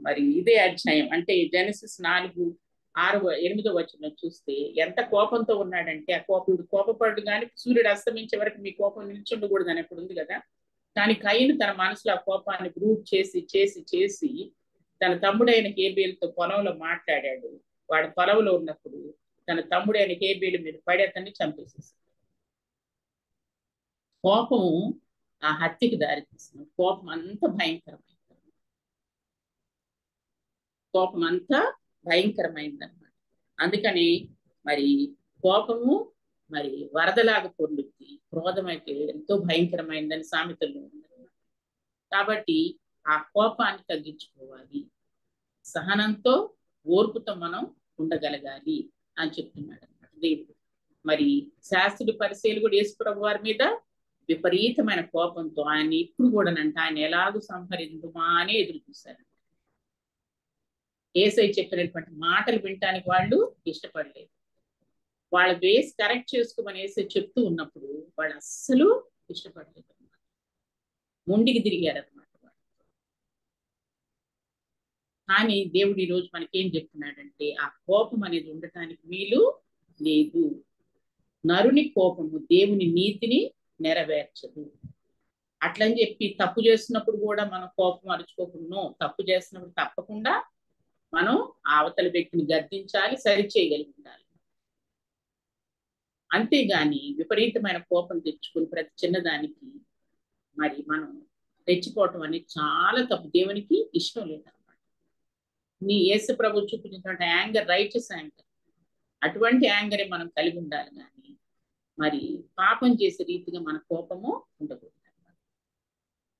మరి ఇదే అధ్యాయం అంటే జెనసిస్ 4:6-8 చూస్తే ఎంత కోపంతో ఉన్నాడంటే, ఆ కోపపడు కానీ సూర్యుడు అస్తమించే వరకు మీ కోపం నిల్చుండకూడదు అని అప్పుడు ఉంది కదా. కానీ కయీను తన మనసులో ఆ కోపాన్ని గ్రూప్ చేసి చేసి చేసి తన తమ్ముడైన హేబేలుతో పొలంలో మాట్లాడాడు. వాడు పొలంలో ఉన్నప్పుడు తన తమ్ముడైన హేబేలు మీద పడి అతన్ని చంపేసేసి, కోపం ఆ హత్యకి దారితీస్తుంది. కోపం అంత భయంకరమైంది అన్నమాట. అందుకని మరి కోపము మరి వరదలాగా పొర్లుద్ది, క్రోధం అయితే ఎంతో భయంకరమైందని సామెతల్లో ఉందన్నమాట. కాబట్టి ఆ కోపాన్ని తగ్గించుకోవాలి, సహనంతో ఓర్పుతో మనం ఉండగలగాలి అని చెప్తున్నాడు అన్నమాట దేవుడు. మరి శాస్త్రుడి పరిశీలు కూడా యేసుప్రభు వారి మీద విపరీతమైన కోపంతో ఆయన ఇప్పుడు కూడా ఆయన ఎలాగూ సంహరించుమా అని ఎదురు చూశారు. యేసయ్య చెప్పినటువంటి మాటలు వినటానికి వాళ్ళు ఇష్టపడలేదు. వాళ్ళ బేస్ కరెక్ట్ చేసుకోమని యేసయ్య చెప్తూ ఉన్నప్పుడు వాళ్ళు అస్సలు ఇష్టపడలేదు అన్నమాట. ముండికి తిరిగారన్నమాట. కానీ దేవుడు ఈరోజు మనకేం చెప్తున్నాడంటే, ఆ కోపం అనేది ఉండటానికి వీలు లేదు. నరుని కోపము దేవుని నీతిని నెరవేర్చదు. అట్లని చెప్పి తప్పు చేస్తున్నప్పుడు కూడా మనం కోపం అరుచుకోకుండా, తప్పు చేస్తున్నప్పుడు తప్పకుండా మనం అవతల వ్యక్తిని గద్దించాలి, సరిచేయగలిగి ఉండాలి. అంతేగాని విపరీతమైన కోపం తెచ్చుకుని ప్రతి చిన్నదానికి మరి మనం తెచ్చిపోవటం అనేది చాలా తప్పు, దేవునికి ఇష్టం లేదన్నమాట. నీ యేసు ప్రభు చూపించినటువంటి యాంగర్ రైచస్ యాంగర్, అటువంటి యాంగరే మనం కలిగి ఉండాలి. కానీ మరి పాపం చేసే రీతిగా మన కోపము ఉండకూడదు.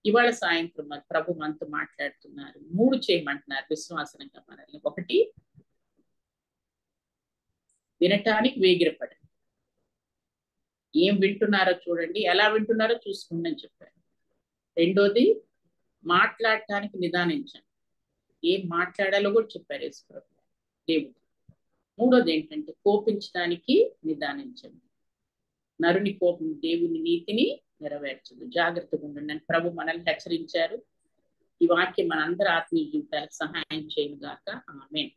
ఇవాళ సాయంత్రం మరి ప్రభు మనతో మాట్లాడుతున్నారు, 3 చేయమంటున్నారు విశ్వాసంగా మనల్ని. 1, వినటానికి వేగిరపడండి. ఏం వింటున్నారో చూడండి, ఎలా వింటున్నారో చూసుకోండి అని చెప్పారు. 2, మాట్లాడటానికి నిదానించండి. ఏం మాట్లాడాలో కూడా చెప్పారు యేసు ప్రభు దేవుడు. 3 ఏంటంటే కోపించడానికి నిదానించండి. నరుని కోపం దేవుని నీతిని నెరవేర్చదు, జాగ్రత్తగా ఉండండి అని ప్రభు మనల్ని హెచ్చరించారు. ఈ వాక్యం మనందరి ఆత్మీయ జీవితాలకు సహాయం చేయను గాక. ఆమేన్.